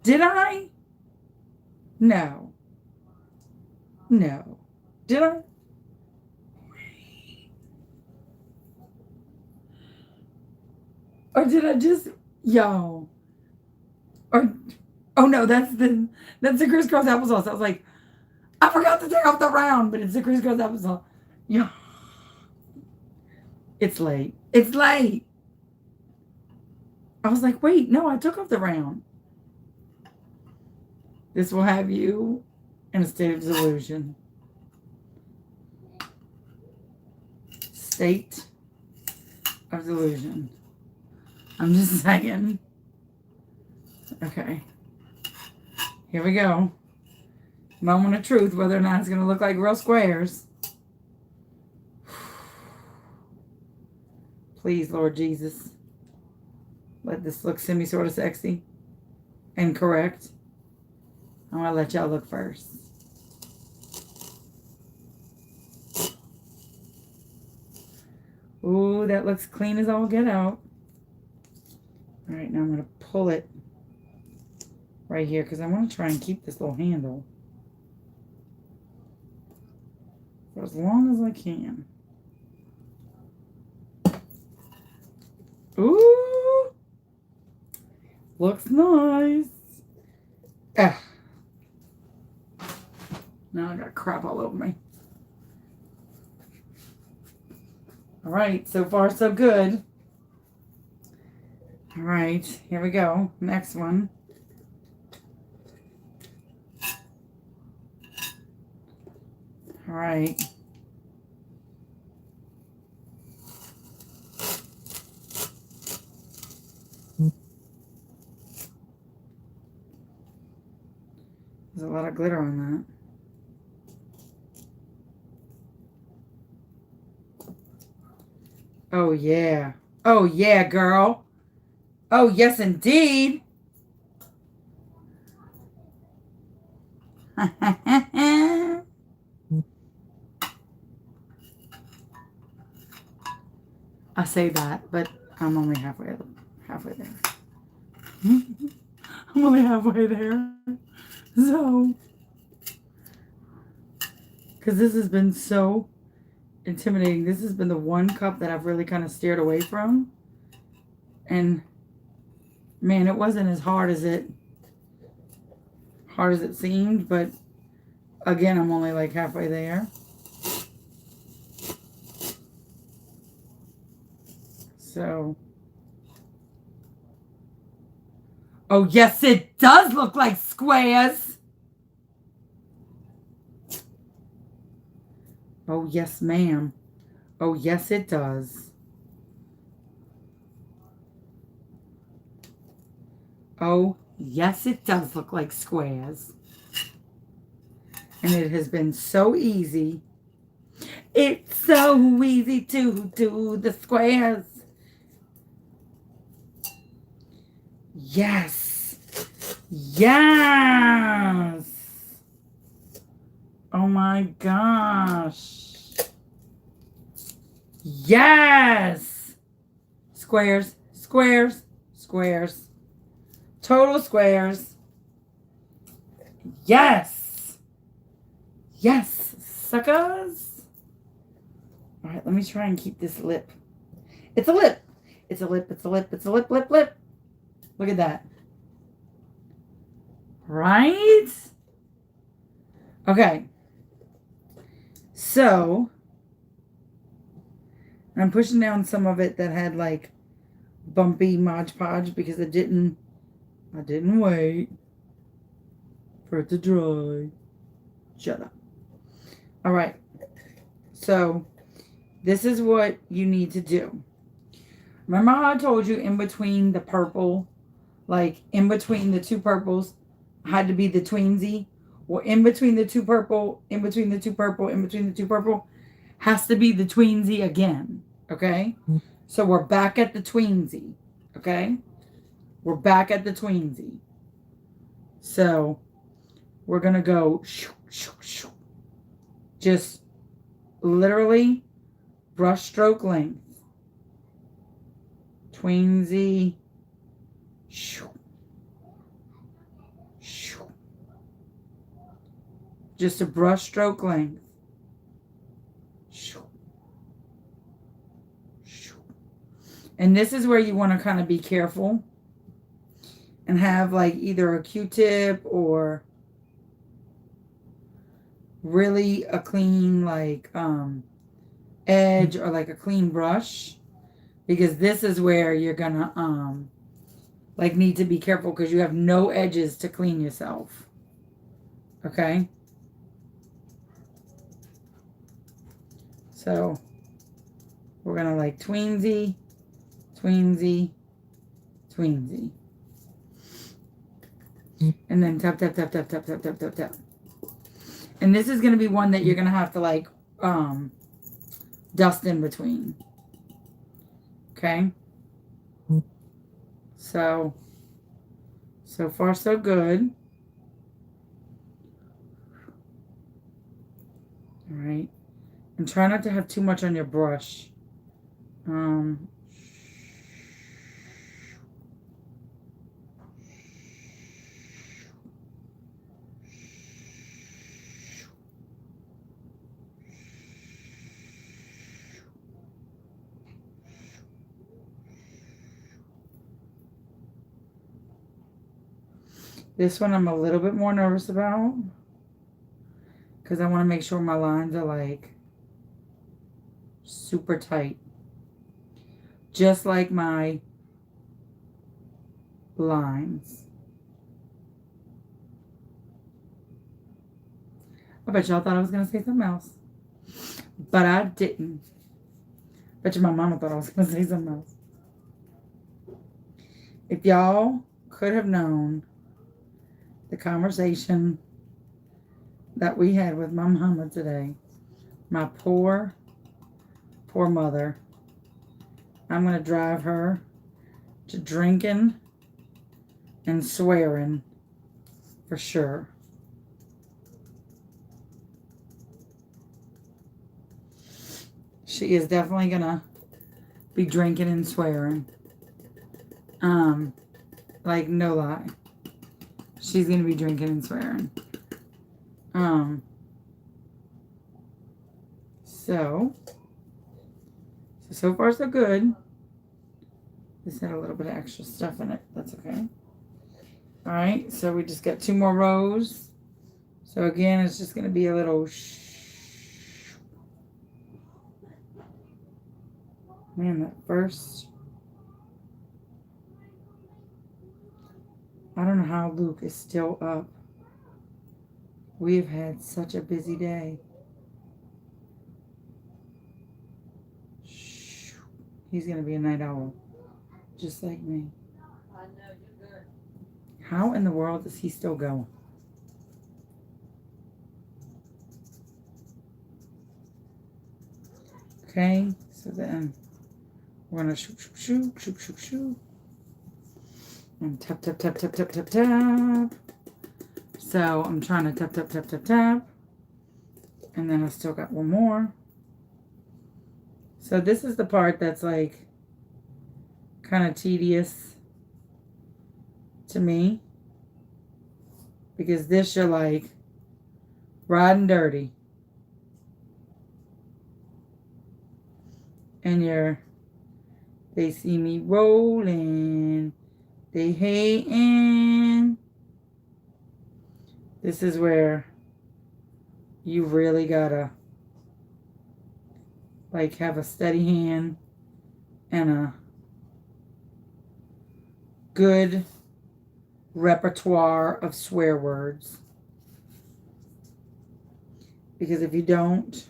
Did I? No. No. Did I? Or did I just, yo? Or, oh no, that's the crisscross applesauce. I was like, I forgot to take off the round, but it's the crisscross applesauce. Yo. It's late. It's late. I was like, wait, no, I took off the round. This will have you in a state of delusion. State of delusion. I'm just saying. Okay. Here we go. Moment of truth, whether or not it's going to look like real squares. Please, Lord Jesus. Let this look sort of sexy and correct. I'm going to let y'all look first. Ooh, that looks clean as all get out. All right, now I'm going to pull it right here because I want to try and keep this little handle for as long as I can. Ooh, looks nice. Ah. Now I got crap all over me. All right, so far so good. All right, here we go. Next one. All right. There's a lot of glitter on that. Oh, yeah. Oh, yeah, girl. Oh, yes, indeed. I say that, but I'm only halfway there. I'm only halfway there. So, because this has been so intimidating. This has been the one cup that I've really kind of steered away from. And man, it wasn't as hard as it seemed, but again, I'm only like halfway there. So, oh yes, it does look like squares. Oh yes, ma'am. Oh yes, it does. Oh yes, it does look like squares. And it has been so easy. It's so easy to do the squares. Yes. Yes. Oh my gosh. Yes. Squares, squares, squares. Total squares. Yes. Yes, suckers. All right, let me try and keep this lip. It's a lip. It's a lip. It's a lip. It's a lip, lip, lip. Look at that. Right? Okay. So, I'm pushing down some of it that had like bumpy Mod Podge because I didn't wait for it to dry. Shut up. All right. So, this is what you need to do. Remember how I told you in between the purple, like in between the two purples, had to be the tweensy? Well, in between the two purple, in between the two purple, in between the two purple, has to be the tweensy again. Okay? So we're back at the tweensy. Okay? We're back at the tweensy. So we're going to go shoo, shoo, shoo. Just literally brush stroke length. Tweensy. Shoo. Shoo. Just a brush stroke length. Shoo. Shoo. And this is where you want to kind of be careful and have like either a Q-tip or really a clean like edge or like a clean brush, because this is where you're gonna like need to be careful because you have no edges to clean yourself. Okay, so we're gonna like tweensy, tweensy, tweensy, and then tap tap tap tap tap tap tap tap tap. And this is gonna be one that you're gonna have to like dust in between. Okay, so far so good. All right, and try not to have too much on your brush. This one I'm a little bit more nervous about because I want to make sure my lines are like super tight. Just like my lines. I bet y'all thought I was going to say something else. But I didn't. Bet you my mama thought I was going to say something else. If y'all could have known the conversation that we had with my mama today. My poor mother. I'm going to drive her to drinking and swearing for sure. She is definitely going to be drinking and swearing. Like no lie. She's going to be drinking and swearing. So far so good. This had a little bit of extra stuff in it. That's okay. All right, so we just got 2 more rows. So again, it's just going to be a little man, that first. I don't know how Luke is still up. We've had such a busy day. He's going to be a night owl. Just like me. I know, you're good. How in the world is he still going? Okay, so then we're going to shoot. And tap, tap, tap, tap, tap, tap, tap. So I'm trying to tap, tap, tap, tap, tap. And then I still got 1 more. So this is the part that's like kind of tedious to me. Because this you're like riding dirty. And they see me rolling. They hating. This is where you really gotta like have a steady hand and a good repertoire of swear words. Because if you don't,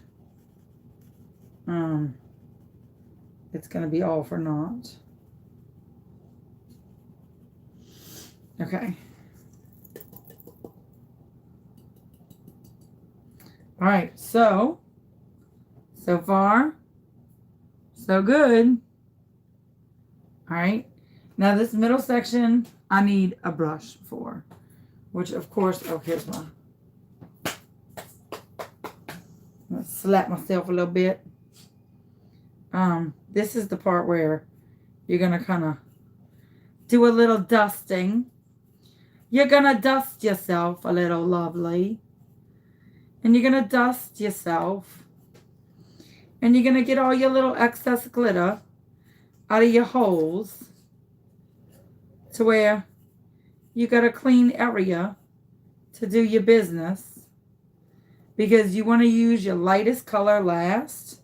it's gonna be all for naught. Okay. All right, so far, so good. All right, now this middle section, I need a brush for, which of course, oh, here's one. I'm gonna slap myself a little bit. This is the part where you're gonna kind of do a little dusting. You're gonna dust yourself a little, lovely. And you're going to dust yourself. And you're going to get all your little excess glitter out of your holes to where you got a clean area to do your business, because you want to use your lightest color last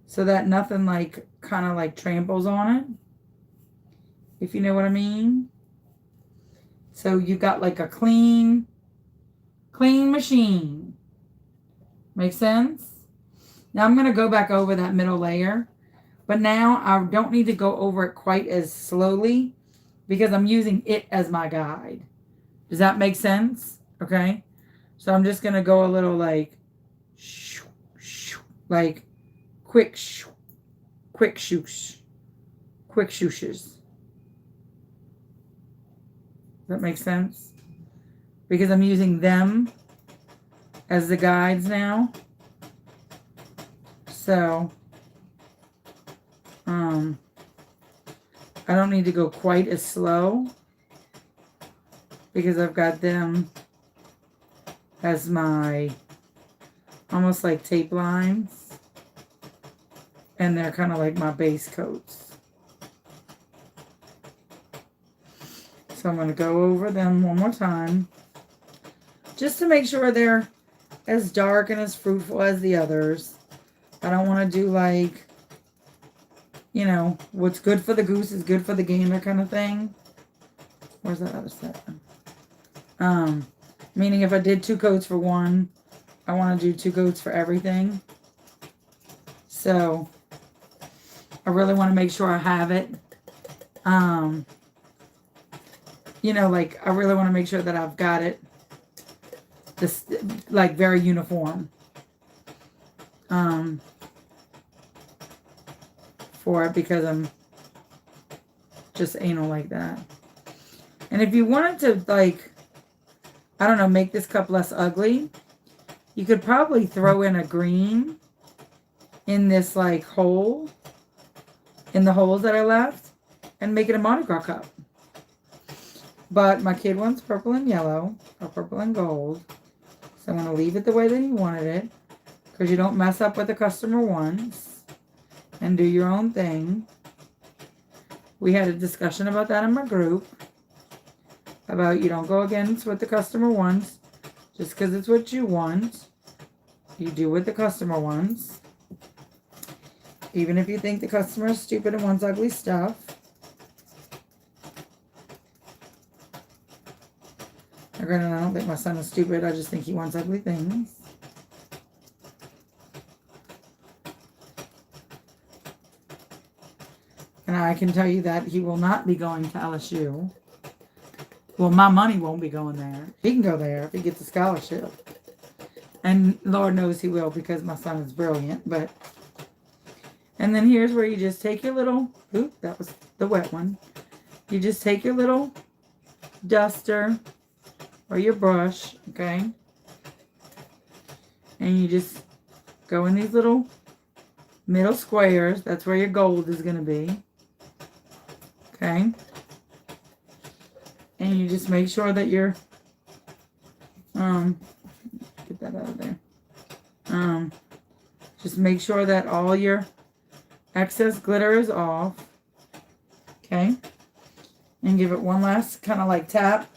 so that nothing like kind of like tramples on it, if you know what I mean. So you got like a clean machine. Make sense? Now I'm going to go back over that middle layer, but now I don't need to go over it quite as slowly because I'm using it as my guide. Does that make sense? Okay. So I'm just going to go a little like, like quick shooshes. Does that make sense? Because I'm using them as the guides now. So, I don't need to go quite as slow because I've got them as my almost like tape lines, and they're kind of like my base coats. So I'm going to go over them one more time just to make sure they're as dark and as fruitful as the others. I don't want to do like, you know, what's good for the goose is good for the gander kind of thing. Where's that other set? Meaning if I did 2 coats for one, I want to do 2 coats for everything. So I really want to make sure I have it. You know, like I really want to make sure that I've got it this like very uniform. For it, because I'm just anal like that. And if you wanted to, like, I don't know, make this cup less ugly, you could probably throw in a green in this like hole, in the holes that I left, and make it a Mardi Gras cup. But my kid wants purple and yellow, or purple and gold, so I'm going to leave it the way that he wanted it, because you don't mess up what the customer wants and do your own thing. We had a discussion about that in my group, about you don't go against what the customer wants just because it's what you want. You do what the customer wants, even if you think the customer is stupid and wants ugly stuff. Granted, I don't think my son is stupid. I just think he wants ugly things. And I can tell you that he will not be going to LSU. Well, my money won't be going there. He can go there if he gets a scholarship. And Lord knows he will, because my son is brilliant. But, and then here's where you just take your little, oop, that was the wet one. You just take your little duster or your brush, okay? And you just go in these little middle squares. That's where your gold is going to be. Okay? And you just make sure that you're, get that out of there. Just make sure that all your excess glitter is off. Okay? And give it one last kind of like tap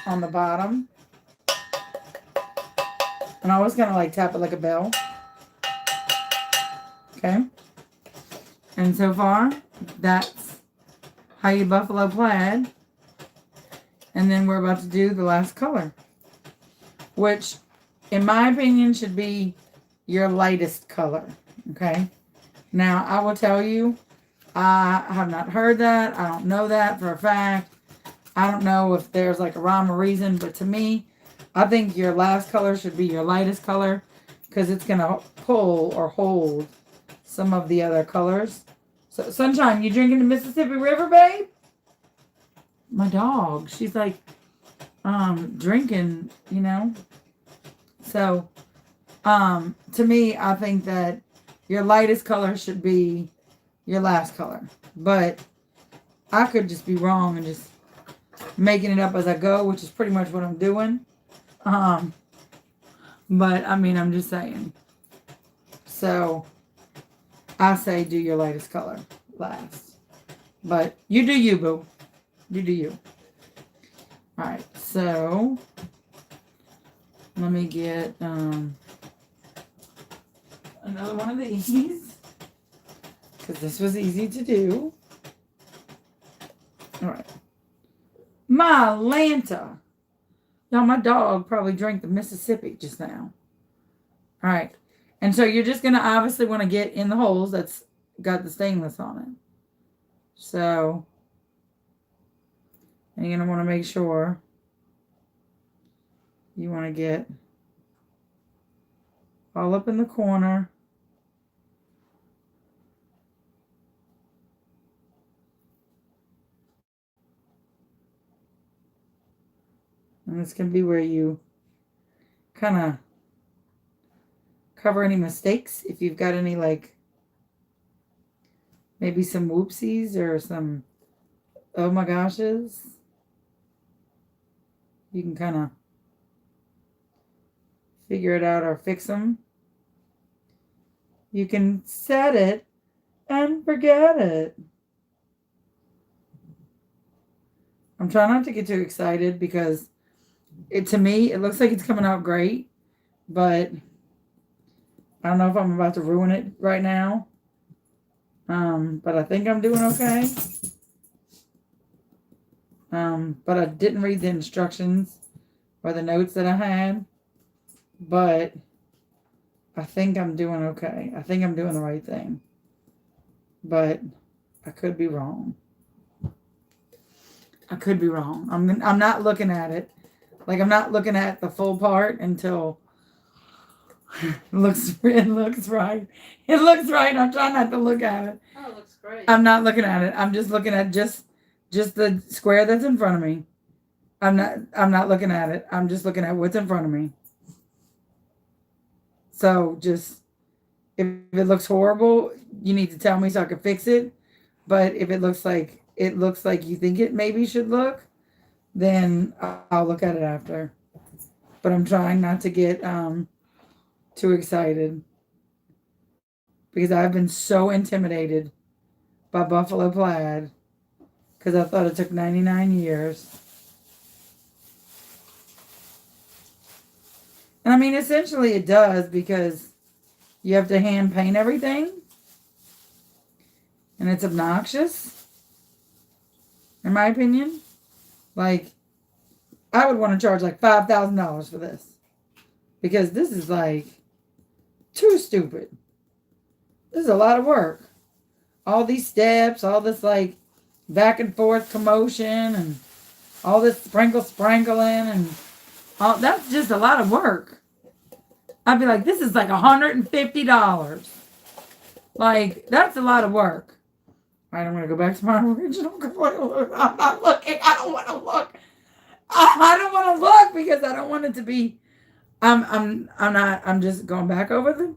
on the bottom. And I always kind of like tap it like a bell. Okay? And so far, that's how you buffalo plaid. And then we're about to do the last color, which, in my opinion, should be your lightest color. Okay? Now, I will tell you, I have not heard that. I don't know that for a fact. I don't know if there's like a rhyme or reason, but to me, I think your last color should be your lightest color, because it's going to pull or hold some of the other colors. So, Sunshine, you drinking the Mississippi River, babe? My dog, she's like, drinking, you know? So, to me, I think that your lightest color should be your last color. But I could just be wrong and just making it up as I go, which is pretty much what I'm doing. But, I mean, I'm just saying. So, I say do your lightest color last. But you do you, boo. You do you. Alright, so let me get another one of these. Because this was easy to do. Alright. My Lanta. Y'all, my dog probably drank the Mississippi just now. Alright. And so you're just going to obviously want to get in the holes that's got the stainless on it. So, and you're going to want to make sure you want to get all up in the corner. And this can be where you kind of cover any mistakes. If you've got any, like, maybe some whoopsies or some oh my goshes, you can kind of figure it out or fix them. You can set it and forget it. I'm trying not to get too excited because to me, it looks like it's coming out great, but I don't know if I'm about to ruin it right now. But I think I'm doing okay. But I didn't read the instructions or the notes that I had, but I think I'm doing okay. I think I'm doing the right thing, but I could be wrong. I could be wrong. I'm not looking at it. Like, I'm not looking at the full part until it looks right. It looks right. I'm trying not to look at it.
Oh, it looks great.
I'm not looking at it. I'm just looking at just the square that's in front of me. I'm not looking at it. I'm just looking at what's in front of me. So just, if it looks horrible, you need to tell me so I can fix it. But if it looks like you think it maybe should look, then I'll look at it after. But I'm trying not to get too excited because I've been so intimidated by Buffalo Plaid because I thought it took 99 years. And I mean, essentially it does because you have to hand paint everything. And it's obnoxious, in my opinion. Like, I would want to charge like $5,000 for this. Because this is like too stupid. This is a lot of work. All these steps, all this like back and forth commotion, and all this sprinkling, and all that's just a lot of work. I'd be like, this is like $150. Like, that's a lot of work. All right, I'm going to go back to my original color. I'm not looking. I don't want to look. I don't want to look because I don't want it to be. I'm not. I'm just going back over the.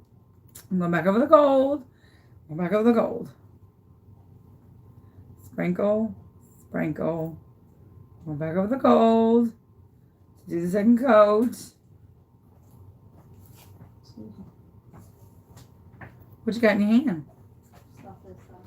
I'm going back over the gold. Going back over the gold. Sprinkle, sprinkle. Going back over the gold. Do the second coat. What you got in your hand?
Stuff this up.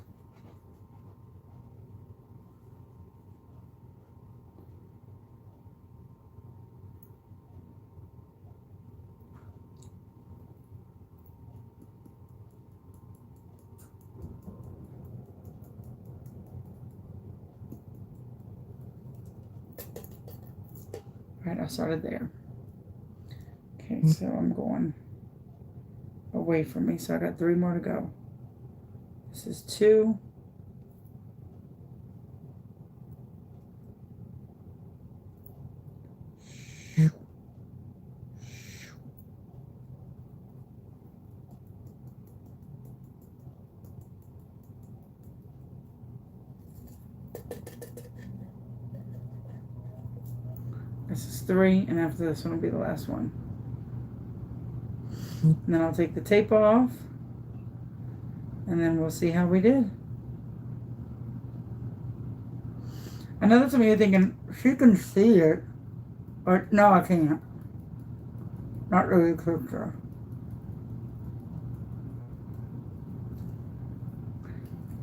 Right, I started there. Okay, so I'm going away from me, so I got 3 more to go. This is 2. This is 3, and after this one will be the last one. And then I'll take the tape off, and then we'll see how we did. I know that some of you are thinking, she can see it. Or, no, I can't. Not really clear.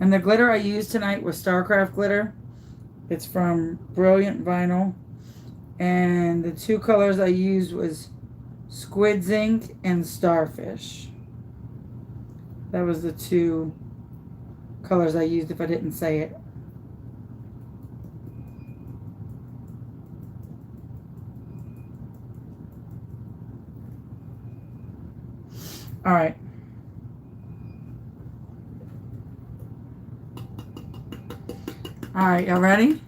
And the glitter I used tonight was Starcraft glitter. It's from Brilliant Vinyl. And the two colors I used was Squid Zinc and Starfish. That was the two colors I used if I didn't say it. All right. All right, y'all ready?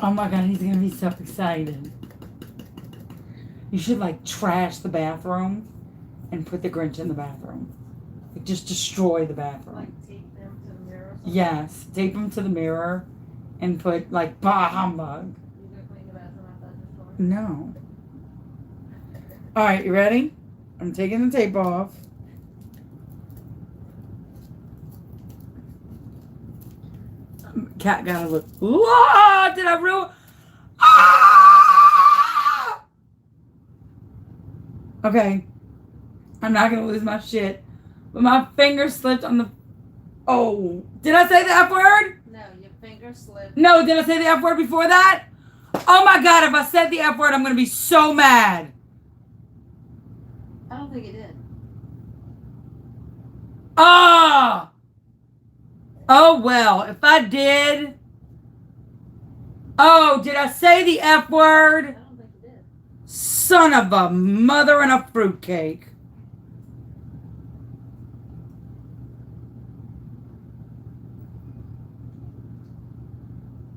Oh my God, he's gonna be so excited. You should like trash the bathroom and put the Grinch in the bathroom. Like just destroy the bathroom.
Like tape them to the mirror or something?
Yes, tape them to the mirror and put like bah humbug.
You gonna clean the bathroom after the store?
No. All right, you ready? I'm taking the tape off. Cat gotta look. Whoa! Did I ruin? Ah! Okay. I'm not gonna lose my shit. But my finger slipped on the. Oh. Did I say the F word?
No, your finger slipped.
No, did I say the F word before that? Oh my God, if I said the F word, I'm gonna be so mad.
I don't think it did.
Oh! Oh, well, if I did. Oh, did I say the F
I
word?
don't think it did.
Son of a mother and a fruitcake.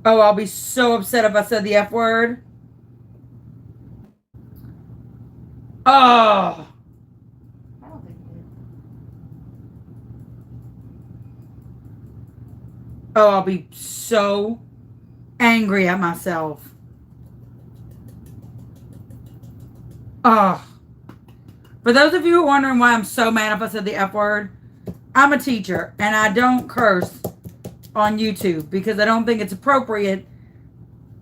Oh, I'll be so upset if I said the F word. Oh.
I don't think it did.
Oh, I'll be so angry at myself. Oh. For those of you who are wondering why I'm so mad if I said the F word, I'm a teacher and I don't curse on YouTube because I don't think it's appropriate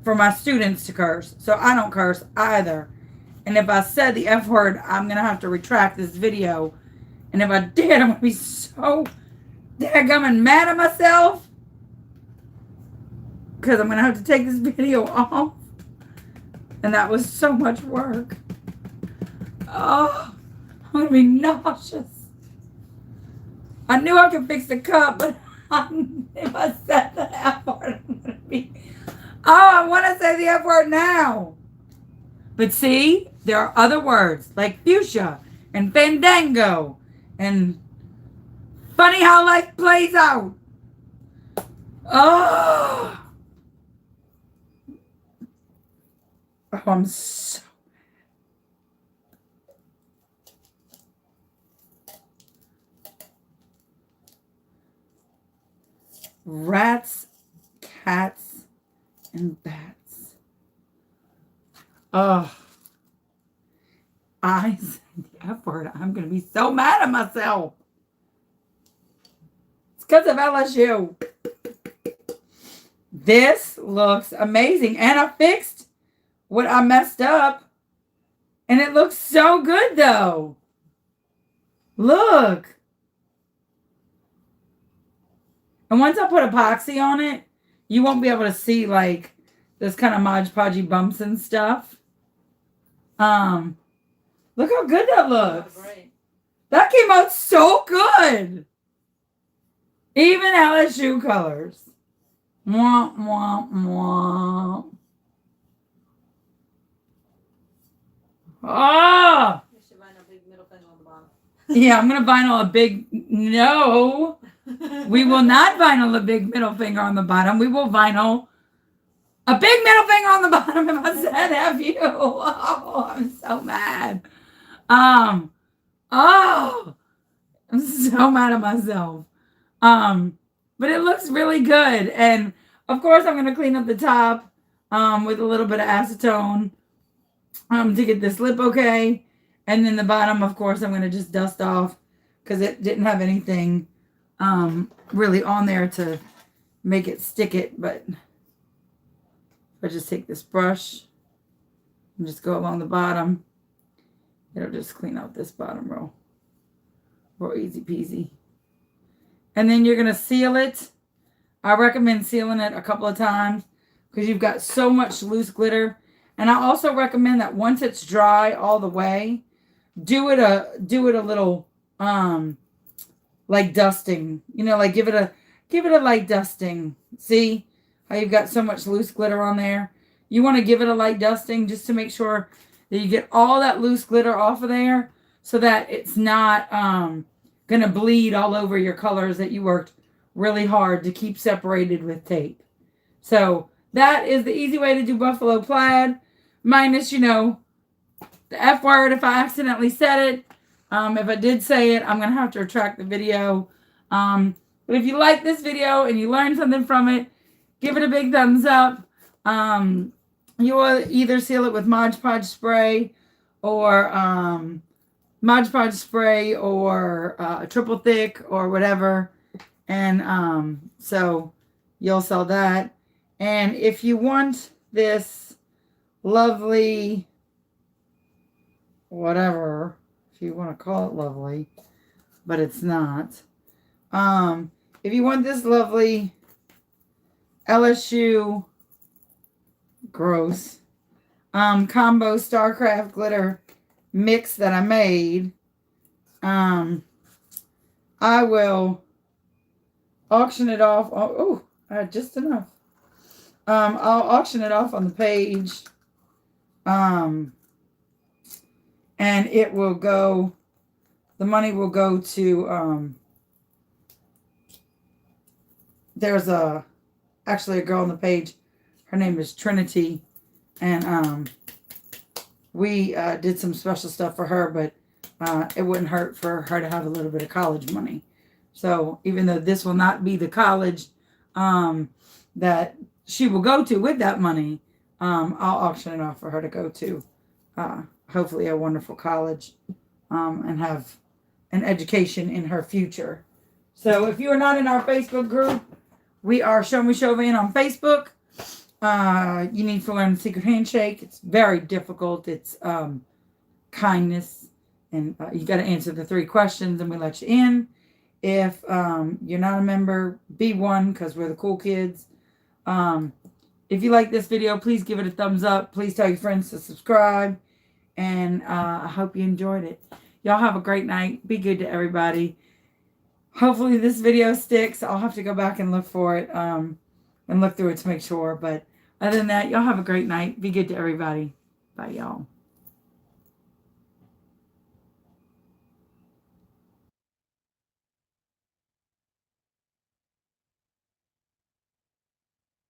for my students to curse. So I don't curse either. And if I said the F word, I'm going to have to retract this video. And if I did, I'm going to be so dadgummit mad at myself. Because I'm going to have to take this video off. And that was so much work. Oh, I'm going to be nauseous. I knew I could fix the cup, but if I said the F word, I'm going to be... Oh, I want to say the F word now. But see, there are other words like fuchsia and fandango and funny how life plays out. Oh, I'm so... Rats, cats, and bats. Oh, I said the F word. I'm going to be so mad at myself. It's because of LSU. This looks amazing. And I fixed what I messed up. And it looks so good, though. Look. And once I put epoxy on it, you won't be able to see, like, this kind of Mod Podgy bumps and stuff. Look how good that looks.
Oh, great.
That came out so good. Even LSU colors. Mwah, mwah, mwah. Oh!
You should vinyl a big middle finger on the bottom.
Yeah, I'm going to vinyl a big... No. We will not vinyl a big middle finger on the bottom. We will vinyl a big middle finger on the bottom if I said F you. Oh, I'm so mad. Oh, I'm so mad at myself. But it looks really good. And of course I'm going to clean up the top with a little bit of acetone to get this lip okay. And then the bottom, of course, I'm going to just dust off because it didn't have anything really on there to make it stick it. But I just take this brush and just go along the bottom It'll just clean out this bottom row. Real easy peasy. And then you're going to seal it. I recommend sealing it a couple of times because you've got so much loose glitter. And I also recommend that once it's dry all the way, do it a little like dusting. You know, like give it a light dusting. See how you've got so much loose glitter on there? You want to give it a light dusting just to make sure that you get all that loose glitter off of there so that it's not going to bleed all over your colors that you worked really hard to keep separated with tape. So that is the easy way to do buffalo plaid, minus, you know, the F word if I accidentally said it. If I did say it, I'm going to have to retract the video. But if you like this video and you learned something from it, give it a big thumbs up. You will either seal it with Mod Podge spray or triple thick or whatever. And so you'll sell that. And if you want this lovely, whatever, if you want to call it lovely, but it's not. If you want this lovely LSU gross combo StarCraft glitter mix that I made, I will auction it off. Oh, I had just enough. I'll auction it off on the page. And it will go, the money will go to, there's actually a girl on the page. Her name is Trinity. And we did some special stuff for her, but it wouldn't hurt for her to have a little bit of college money. So even though this will not be the college that she will go to with that money, I'll auction it off for her to go to hopefully a wonderful college and have an education in her future. So if you are not in our Facebook group, we are Show Me Chauvin on Facebook. You need to learn the secret handshake. It's very difficult. It's kindness. And you got to answer the 3 questions and we let you in. If you're not a member, be one because we're the cool kids. If you like this video, please give it a thumbs up. Please tell your friends to subscribe. And I hope you enjoyed it. Y'all have a great night. Be good to everybody. Hopefully this video sticks. I'll have to go back and look for it and look through it to make sure. But other than that, y'all have a great night. Be good to everybody. Bye, y'all.